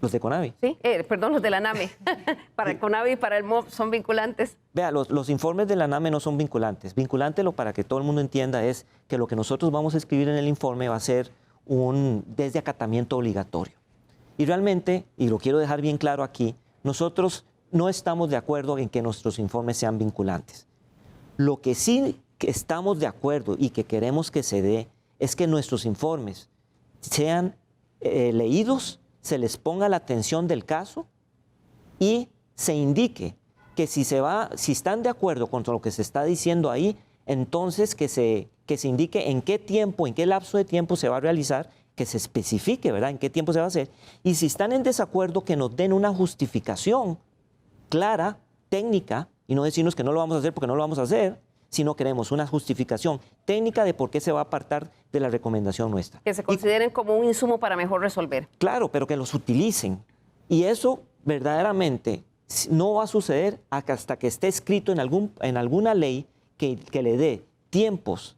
¿Los de CONAVI? Sí, perdón, los de la NAME. Para el CONAVI y para el MOP son vinculantes. Vea, los informes de la NAME no son vinculantes. Vinculante, para que todo el mundo entienda, es que lo que nosotros vamos a escribir en el informe va a ser un desde acatamiento obligatorio. Y realmente, y lo quiero dejar bien claro aquí, nosotros no estamos de acuerdo en que nuestros informes sean vinculantes. Lo que sí que estamos de acuerdo y que queremos que se dé es que nuestros informes sean leídos, se les ponga la atención del caso y se indique que si están de acuerdo con lo que se está diciendo ahí, entonces que se indique en qué tiempo, en qué lapso de tiempo se va a realizar, que se especifique, ¿verdad?, en qué tiempo se va a hacer. Y si están en desacuerdo, que nos den una justificación clara, técnica, y no decirnos que no lo vamos a hacer porque no lo vamos a hacer, sino queremos una justificación técnica de por qué se va a apartar de la recomendación nuestra. Que se consideren como un insumo para mejor resolver. Claro, pero que los utilicen. Y eso verdaderamente no va a suceder hasta que esté escrito en alguna ley que le dé tiempos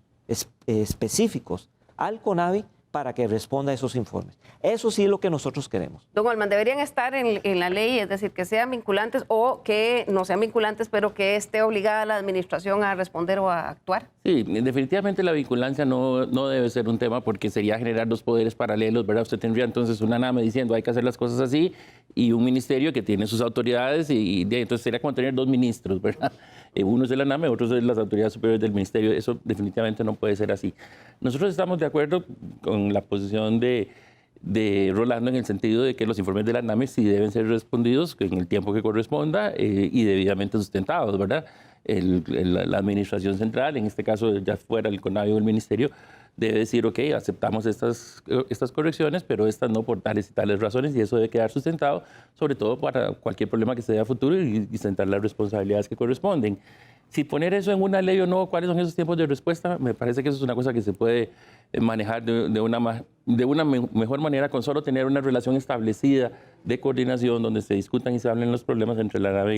específicos al CONAVI para que responda a esos informes. Eso sí es lo que nosotros queremos. Don Olman, deberían estar en la ley, es decir, que sean vinculantes o que no sean vinculantes, pero que esté obligada la administración a responder o a actuar. Sí, definitivamente la vinculancia no debe ser un tema porque sería generar dos poderes paralelos, ¿verdad? Usted tendría entonces una NAME diciendo hay que hacer las cosas así y un ministerio que tiene sus autoridades y entonces sería como tener dos ministros, ¿verdad? Uno es de la NAME, otro es de las autoridades superiores del ministerio. Eso definitivamente no puede ser así. Nosotros estamos de acuerdo con la posición de Rolando en el sentido de que los informes de la NAME sí deben ser respondidos en el tiempo que corresponda y debidamente sustentados, ¿verdad? La administración central, en este caso ya fuera el CONAVI o el ministerio, debe decir, ok, aceptamos estas correcciones, pero estas no por tales y tales razones, y eso debe quedar sustentado, sobre todo para cualquier problema que se dé a futuro y sentar las responsabilidades que corresponden. Si poner eso en una ley o no, cuáles son esos tiempos de respuesta, me parece que eso es una cosa que se puede manejar de una mejor manera con solo tener una relación establecida de coordinación donde se discutan y se hablen los problemas entre la NAME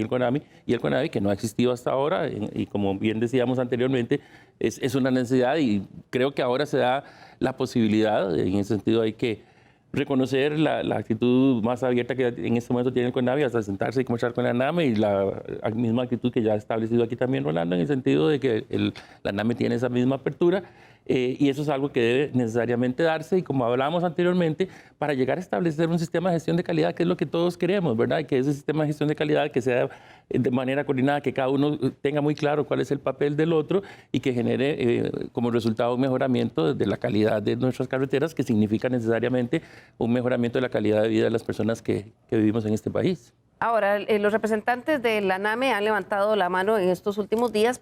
y el CONAVI, que no ha existido hasta ahora y como bien decíamos anteriormente, es una necesidad y creo que ahora se da la posibilidad, en ese sentido hay que reconocer la actitud más abierta que en este momento tiene el CONAVI hasta sentarse y conversar con la NAME y la misma actitud que ya ha establecido aquí también Rolando, en el sentido de que la NAME tiene esa misma apertura y eso es algo que debe necesariamente darse y como hablábamos anteriormente, para llegar a establecer un sistema de gestión de calidad que es lo que todos queremos, ¿verdad? Y que ese sistema de gestión de calidad que sea de manera coordinada, que cada uno tenga muy claro cuál es el papel del otro y que genere como resultado un mejoramiento de la calidad de nuestras carreteras, que significa necesariamente un mejoramiento de la calidad de vida de las personas que vivimos en este país. Ahora, los representantes de la NAME han levantado la mano en estos últimos días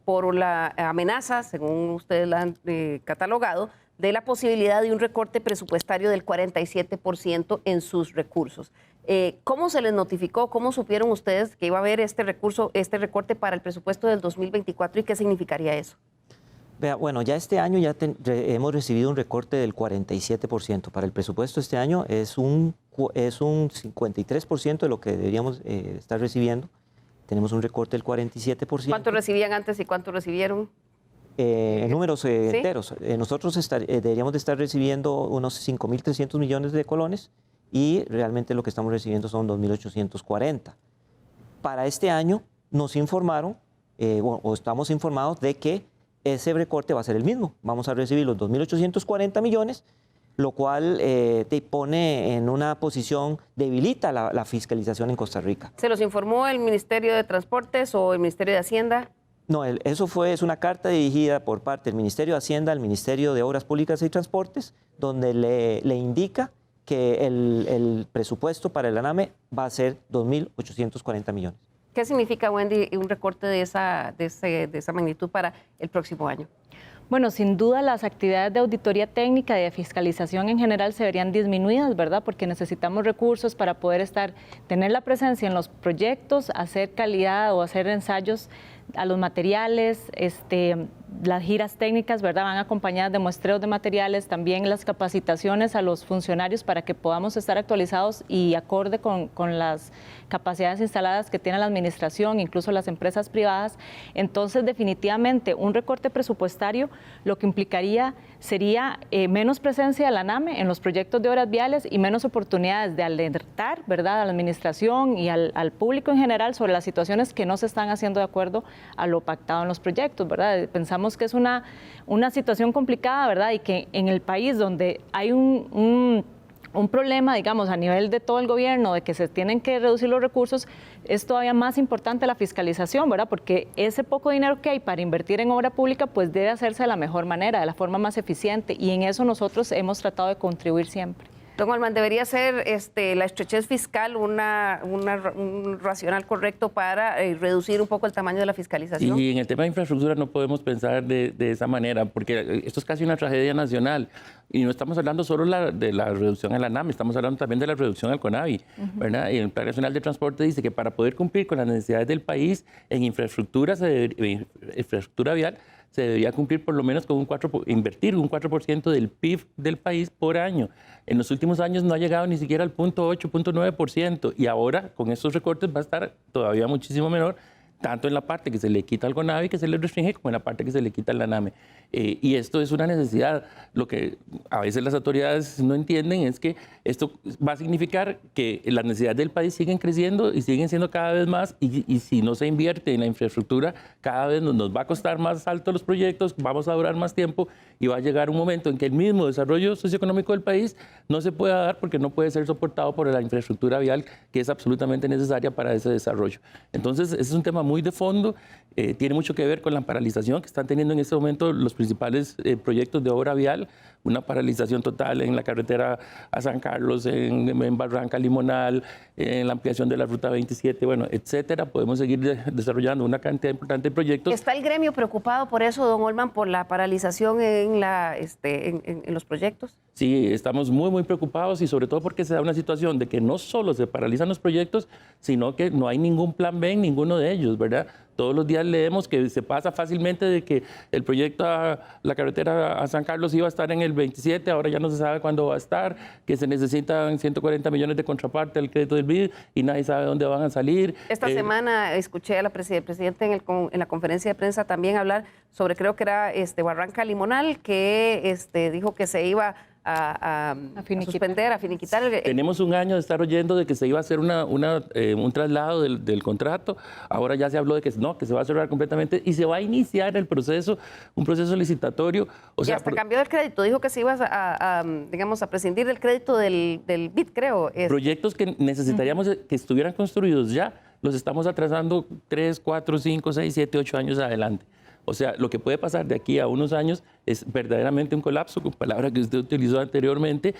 por la amenaza, según ustedes la han catalogado, de la posibilidad de un recorte presupuestario del 47% en sus recursos. ¿Cómo se les notificó? ¿Cómo supieron ustedes que iba a haber este recorte para el presupuesto del 2024 y qué significaría eso? Vea, bueno, ya este año hemos recibido un recorte del 47%. Para el presupuesto este año es un 53% de lo que deberíamos estar recibiendo. Tenemos un recorte del 47%. ¿Cuánto recibían antes y cuánto recibieron? En números ¿Sí? enteros. Nosotros deberíamos de estar recibiendo unos 5.300 millones de colones y realmente lo que estamos recibiendo son 2.840. Para este año nos informaron, o estamos informados de que ese recorte va a ser el mismo. Vamos a recibir los 2.840 millones, lo cual te pone en una posición, debilita la fiscalización en Costa Rica. ¿Se los informó el Ministerio de Transportes o el Ministerio de Hacienda? No, es una carta dirigida por parte del Ministerio de Hacienda al Ministerio de Obras Públicas y Transportes, donde le indica que el presupuesto para el ANAME va a ser 2.840 millones. ¿Qué significa, Wendy, un recorte de esa magnitud para el próximo año? Bueno, sin duda las actividades de auditoría técnica y de fiscalización en general se verían disminuidas, ¿verdad? Porque necesitamos recursos para poder tener la presencia en los proyectos, hacer calidad o hacer ensayos a los materiales, las giras técnicas, ¿verdad? Van acompañadas de muestreos de materiales, también las capacitaciones a los funcionarios para que podamos estar actualizados y acorde con las capacidades instaladas que tiene la administración, incluso las empresas privadas. Entonces, definitivamente, un recorte presupuestario lo que implicaría sería menos presencia de la NAME en los proyectos de obras viales y menos oportunidades de alertar, ¿verdad?, a la administración y al público en general sobre las situaciones que no se están haciendo de acuerdo a lo pactado en los proyectos, ¿verdad? Pensamos que es una situación complicada, ¿verdad? Y que en el país donde hay un problema, digamos, a nivel de todo el gobierno, de que se tienen que reducir los recursos, es todavía más importante la fiscalización, ¿verdad? Porque ese poco dinero que hay para invertir en obra pública, pues debe hacerse de la mejor manera, de la forma más eficiente, y en eso nosotros hemos tratado de contribuir siempre. Don Olman, ¿debería ser la estrechez fiscal un racional correcto para reducir un poco el tamaño de la fiscalización? Y en el tema de infraestructura no podemos pensar de esa manera, porque esto es casi una tragedia nacional. Y no estamos hablando solo de la reducción a la NAME, estamos hablando también de la reducción al CONAVI, ¿verdad? Y el Plan Nacional de Transporte dice que para poder cumplir con las necesidades del país en infraestructura vial, se debería cumplir por lo menos con invertir un 4% del PIB del país por año. En los últimos años no ha llegado ni siquiera al 0.8, 0.9%, y ahora con estos recortes va a estar todavía muchísimo menor, tanto en la parte que se le quita al CONAVI, que se le restringe, como en la parte que se le quita al ANAME. Y esto es una necesidad. Lo que a veces las autoridades no entienden es que esto va a significar que las necesidades del país siguen creciendo y siguen siendo cada vez más, y si no se invierte en la infraestructura, cada vez nos va a costar más alto los proyectos, vamos a durar más tiempo, y va a llegar un momento en que el mismo desarrollo socioeconómico del país no se pueda dar porque no puede ser soportado por la infraestructura vial, que es absolutamente necesaria para ese desarrollo. Entonces, ese es un tema muy de fondo, tiene mucho que ver con la paralización que están teniendo en este momento los principales proyectos de obra vial, una paralización total en la carretera a San Carlos, en Barranca Limonal, en la ampliación de la Ruta 27, bueno, etcétera. Podemos seguir desarrollando una cantidad importante de proyectos. ¿Está el gremio preocupado por eso, don Olman, por la paralización en los proyectos? Sí, estamos muy, muy preocupados, y sobre todo porque se da una situación de que no solo se paralizan los proyectos, sino que no hay ningún plan B en ninguno de ellos, ¿verdad? Todos los días leemos que se pasa fácilmente de que el proyecto a la carretera a San Carlos iba a estar en el 27, ahora ya no se sabe cuándo va a estar, que se necesitan 140 millones de contraparte del crédito del BID y nadie sabe dónde van a salir. Esta semana escuché al presidente en la conferencia de prensa también hablar sobre, creo que era Barranca Limonal, que dijo que se iba a suspender, a finiquitar. Tenemos un año de estar oyendo de que se iba a hacer un traslado del contrato. Ahora ya se habló de que no, que se va a cerrar completamente y se va a iniciar un proceso licitatorio. Y hasta cambió el crédito, dijo que se iba a prescindir del crédito del BID, creo. Proyectos que necesitaríamos que estuvieran construidos ya, los estamos atrasando 3, 4, 5, 6, 7, 8 años adelante. O sea, lo que puede pasar de aquí a unos años es verdaderamente un colapso, con palabra que usted utilizó anteriormente,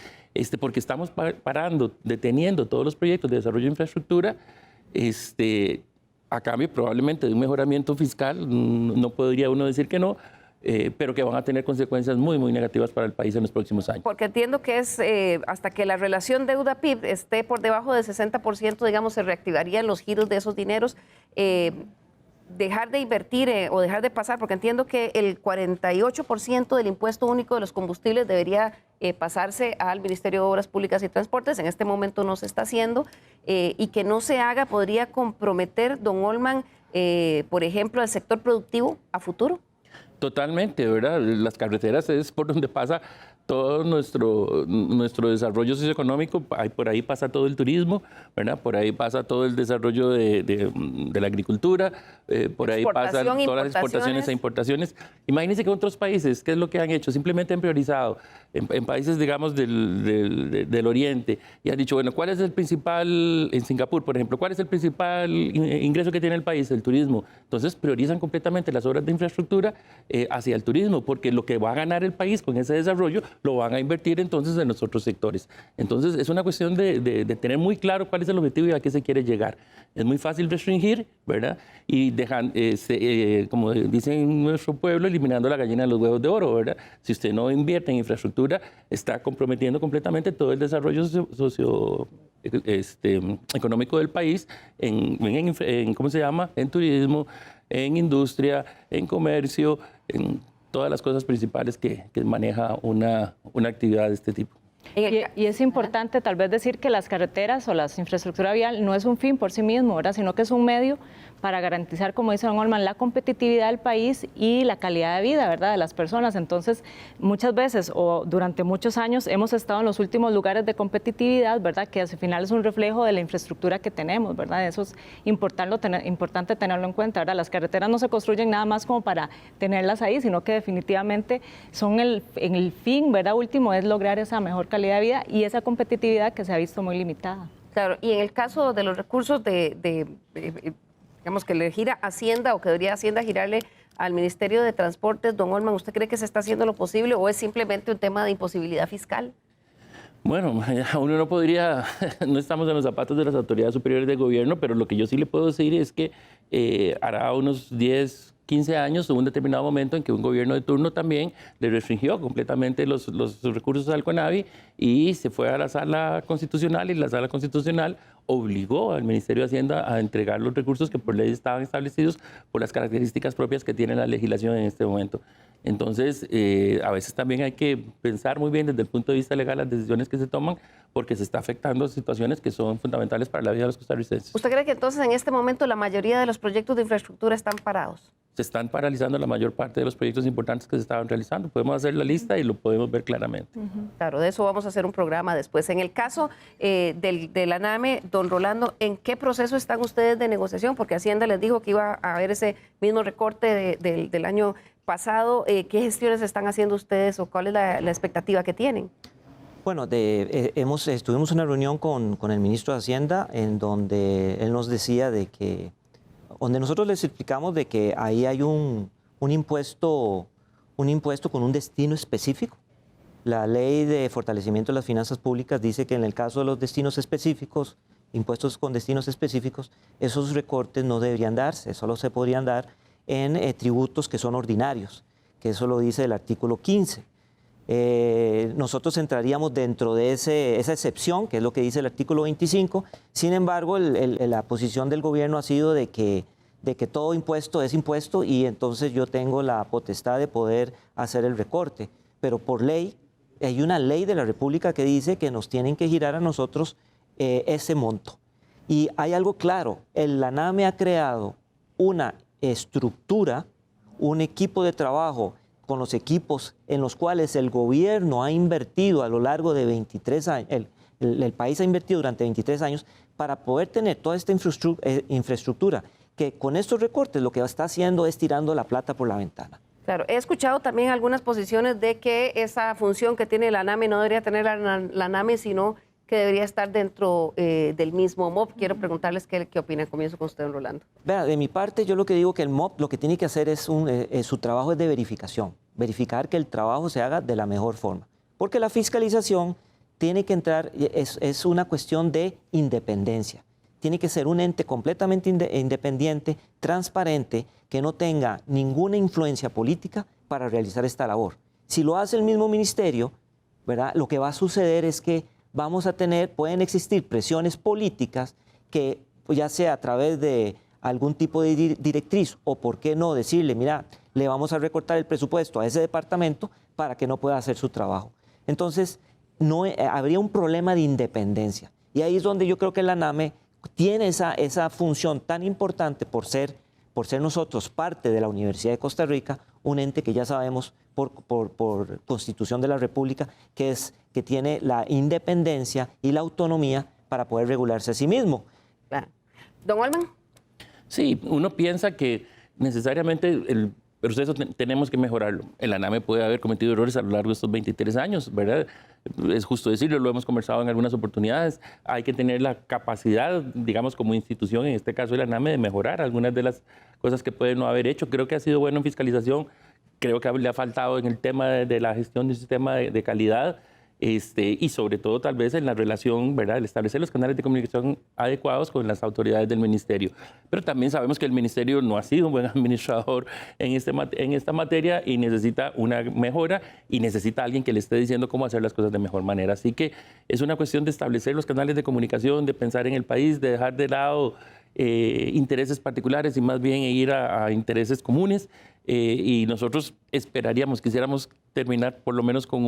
porque estamos deteniendo todos los proyectos de desarrollo de infraestructura, a cambio probablemente de un mejoramiento fiscal, no podría uno decir que no, pero que van a tener consecuencias muy, muy negativas para el país en los próximos años. Porque entiendo que es hasta que la relación deuda-PIB esté por debajo del 60%, digamos, se reactivarían los giros de esos dineros. Dejar de invertir o dejar de pasar, porque entiendo que el 48% del impuesto único de los combustibles debería pasarse al Ministerio de Obras Públicas y Transportes. En este momento no se está haciendo, y que no se haga podría comprometer, don Olman, por ejemplo, al sector productivo a futuro. Totalmente, ¿verdad? Las carreteras es por donde pasa todo nuestro desarrollo socioeconómico. Por ahí pasa todo el turismo, ¿verdad? Por ahí pasa todo el desarrollo de la agricultura, por ahí pasan todas las exportaciones e importaciones. Imagínense que otros países, ¿qué es lo que han hecho? Simplemente han priorizado en países, digamos, del Oriente, y han dicho, bueno, ¿cuál es el principal, en Singapur, por ejemplo, cuál es el principal ingreso que tiene el país? El turismo. Entonces priorizan completamente las obras de infraestructura hacia el turismo, porque lo que va a ganar el país con ese desarrollo lo van a invertir entonces en los otros sectores. Entonces es una cuestión de tener muy claro cuál es el objetivo y a qué se quiere llegar. Es muy fácil restringir, ¿verdad? Y dejan, como dicen en nuestro pueblo, eliminando la gallina de los huevos de oro, ¿verdad? Si usted no invierte en infraestructura, está comprometiendo completamente todo el desarrollo económico del país ¿cómo se llama? En turismo, en industria, en comercio, en todas las cosas principales que maneja una actividad de este tipo. Y es importante tal vez decir que las carreteras o la infraestructura vial no es un fin por sí mismo, ¿verdad? Sino que es un medio para garantizar, como dice don Olman, la competitividad del país y la calidad de vida, ¿verdad?, de las personas. Entonces, muchas veces o durante muchos años hemos estado en los últimos lugares de competitividad, ¿verdad?, que al final es un reflejo de la infraestructura que tenemos, ¿verdad? Eso es importante tenerlo en cuenta, ¿verdad? Las carreteras no se construyen nada más como para tenerlas ahí, sino que definitivamente son el fin, ¿verdad?, último es lograr esa mejor calidad de vida y esa competitividad que se ha visto muy limitada. Claro, y en el caso de los recursos digamos que le gira Hacienda o que debería Hacienda girarle al Ministerio de Transportes, don Olman, ¿usted cree que se está haciendo lo posible o es simplemente un tema de imposibilidad fiscal? Bueno, uno no podría, no estamos en los zapatos de las autoridades superiores de gobierno, pero lo que yo sí le puedo decir es que hará unos 10, 15 años hubo un determinado momento en que un gobierno de turno también le restringió completamente los recursos al CONAVI y se fue a la sala constitucional, y la sala constitucional obligó al Ministerio de Hacienda a entregar los recursos que por ley estaban establecidos por las características propias que tiene la legislación en este momento. Entonces, a veces también hay que pensar muy bien desde el punto de vista legal las decisiones que se toman, porque se está afectando situaciones que son fundamentales para la vida de los costarricenses. ¿Usted cree que entonces en este momento la mayoría de los proyectos de infraestructura están parados? Se están paralizando la mayor parte de los proyectos importantes que se estaban realizando. Podemos hacer la lista y lo podemos ver claramente. Claro, de eso vamos a hacer un programa después. En el caso del ANAME, don Rolando, ¿en qué proceso están ustedes de negociación? Porque Hacienda les dijo que iba a haber ese mismo recorte del año pasado. ¿Qué gestiones están haciendo ustedes o cuál es la expectativa que tienen? Bueno, tuvimos una reunión con el ministro de Hacienda en donde él nos decía de que, donde nosotros les explicamos de que ahí hay un impuesto con un destino específico. La ley de fortalecimiento de las finanzas públicas dice que en el caso de los destinos específicos, impuestos con destinos específicos, esos recortes no deberían darse, solo se podrían dar en tributos que son ordinarios, que eso lo dice el artículo 15. Nosotros entraríamos dentro de esa excepción, que es lo que dice el artículo 25. Sin embargo, la posición del gobierno ha sido de que todo impuesto es impuesto y entonces yo tengo la potestad de poder hacer el recorte. Pero por ley, hay una ley de la República que dice que nos tienen que girar a nosotros ese monto. Y hay algo claro, el ANAME ha creado una estructura, un equipo de trabajo con los equipos en los cuales el gobierno ha invertido a lo largo de 23 años, el país ha invertido durante 23 años para poder tener toda esta infraestructura, que con estos recortes lo que está haciendo es tirando la plata por la ventana. Claro, he escuchado también algunas posiciones de que esa función que tiene la ANAME no debería tener la ANAME, sino que debería estar dentro del mismo MOP. Quiero preguntarles qué opinan. Comienzo con usted, don Rolando. Vea, de mi parte, yo lo que digo que el MOP lo que tiene que hacer es su trabajo es de verificación, verificar que el trabajo se haga de la mejor forma. Porque la fiscalización tiene que entrar, es una cuestión de independencia. Tiene que ser un ente completamente independiente, transparente, que no tenga ninguna influencia política para realizar esta labor. Si lo hace el mismo ministerio, ¿verdad? Lo que va a suceder es que pueden existir presiones políticas que, pues, ya sea a través de algún tipo de directriz o, por qué no, decirle, mira, le vamos a recortar el presupuesto a ese departamento para que no pueda hacer su trabajo. Entonces, habría un problema de independencia. Y ahí es donde yo creo que la ANAME tiene esa función tan importante por ser nosotros parte de la Universidad de Costa Rica, un ente que ya sabemos por Constitución de la República que tiene la independencia y la autonomía para poder regularse a sí mismo. Claro. Don Olman. Sí, uno piensa que necesariamente el proceso tenemos que mejorarlo. El ANAME puede haber cometido errores a lo largo de estos 23 años, ¿verdad? Es justo decirlo, lo hemos conversado en algunas oportunidades. Hay que tener la capacidad, digamos, como institución, en este caso el ANAME, de mejorar algunas de las cosas que puede no haber hecho. Creo que ha sido bueno en fiscalización, creo que le ha faltado en el tema de la gestión del sistema de calidad. Y sobre todo tal vez en la relación, ¿verdad?, el establecer los canales de comunicación adecuados con las autoridades del ministerio. Pero también sabemos que el ministerio no ha sido un buen administrador en esta materia y necesita una mejora y necesita alguien que le esté diciendo cómo hacer las cosas de mejor manera. Así que es una cuestión de establecer los canales de comunicación, de pensar en el país, de dejar de lado intereses particulares y más bien ir a intereses comunes. Y nosotros quisiéramos terminar por lo menos con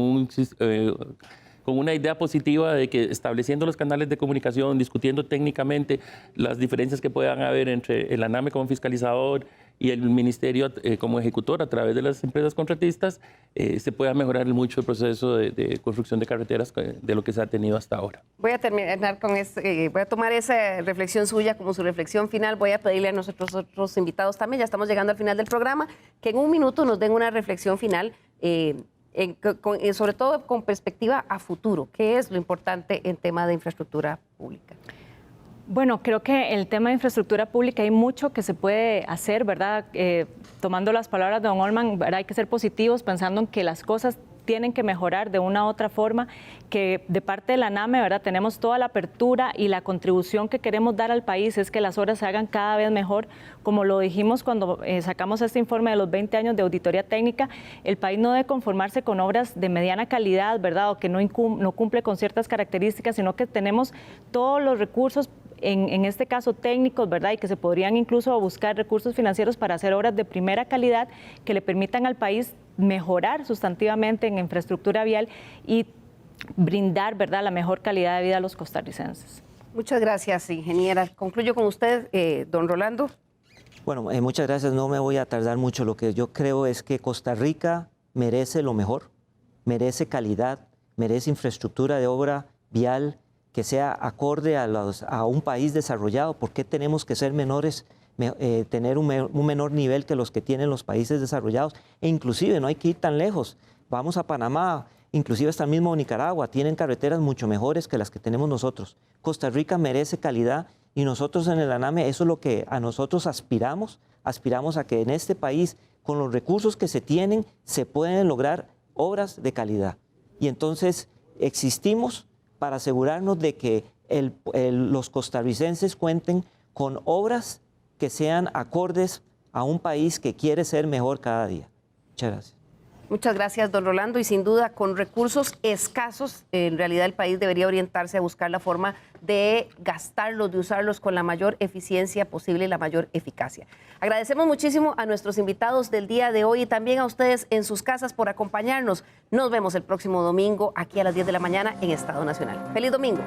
una idea positiva de que estableciendo los canales de comunicación, discutiendo técnicamente las diferencias que puedan haber entre el ANAME como fiscalizador y el ministerio como ejecutor a través de las empresas contratistas, se pueda mejorar mucho el proceso de construcción de carreteras de lo que se ha tenido hasta ahora. Voy a terminar con voy a tomar esa reflexión suya como su reflexión final. Voy a pedirle a nosotros otros invitados también, ya estamos llegando al final del programa, que en un minuto nos den una reflexión final, sobre todo con perspectiva a futuro. ¿Qué es lo importante en tema de infraestructura pública? Bueno, creo que el tema de infraestructura pública hay mucho que se puede hacer, ¿verdad? Tomando las palabras de don Olman, ¿verdad? Hay que ser positivos pensando en que las cosas tienen que mejorar de una u otra forma, que de parte de la NAME, ¿verdad? Tenemos toda la apertura y la contribución que queremos dar al país es que las obras se hagan cada vez mejor. Como lo dijimos cuando sacamos este informe de los 20 años de auditoría técnica, el país no debe conformarse con obras de mediana calidad, ¿verdad? O que no cumple con ciertas características, sino que tenemos todos los recursos, en este caso técnicos, ¿verdad? Y que se podrían incluso buscar recursos financieros para hacer obras de primera calidad que le permitan al país mejorar sustantivamente en infraestructura vial y brindar, ¿verdad?, la mejor calidad de vida a los costarricenses. Muchas gracias, ingeniera. Concluyo con usted, don Rolando. Bueno, muchas gracias. No me voy a tardar mucho. Lo que yo creo es que Costa Rica merece lo mejor, merece calidad, merece infraestructura de obra vial que sea acorde a un país desarrollado. ¿Por qué tenemos que ser menores, tener un menor nivel que los que tienen los países desarrollados? E inclusive no hay que ir tan lejos. Vamos a Panamá, inclusive hasta el mismo Nicaragua, tienen carreteras mucho mejores que las que tenemos nosotros. Costa Rica merece calidad y nosotros en el ANAME, eso es lo que a nosotros aspiramos a que en este país, con los recursos que se tienen, se pueden lograr obras de calidad. Y entonces existimos para asegurarnos de que los costarricenses cuenten con obras que sean acordes a un país que quiere ser mejor cada día. Muchas gracias. Muchas gracias, don Rolando. Y sin duda, con recursos escasos, en realidad el país debería orientarse a buscar la forma de gastarlos, de usarlos con la mayor eficiencia posible y la mayor eficacia. Agradecemos muchísimo a nuestros invitados del día de hoy y también a ustedes en sus casas por acompañarnos. Nos vemos el próximo domingo aquí a las 10 de la mañana en Estado Nacional. ¡Feliz domingo!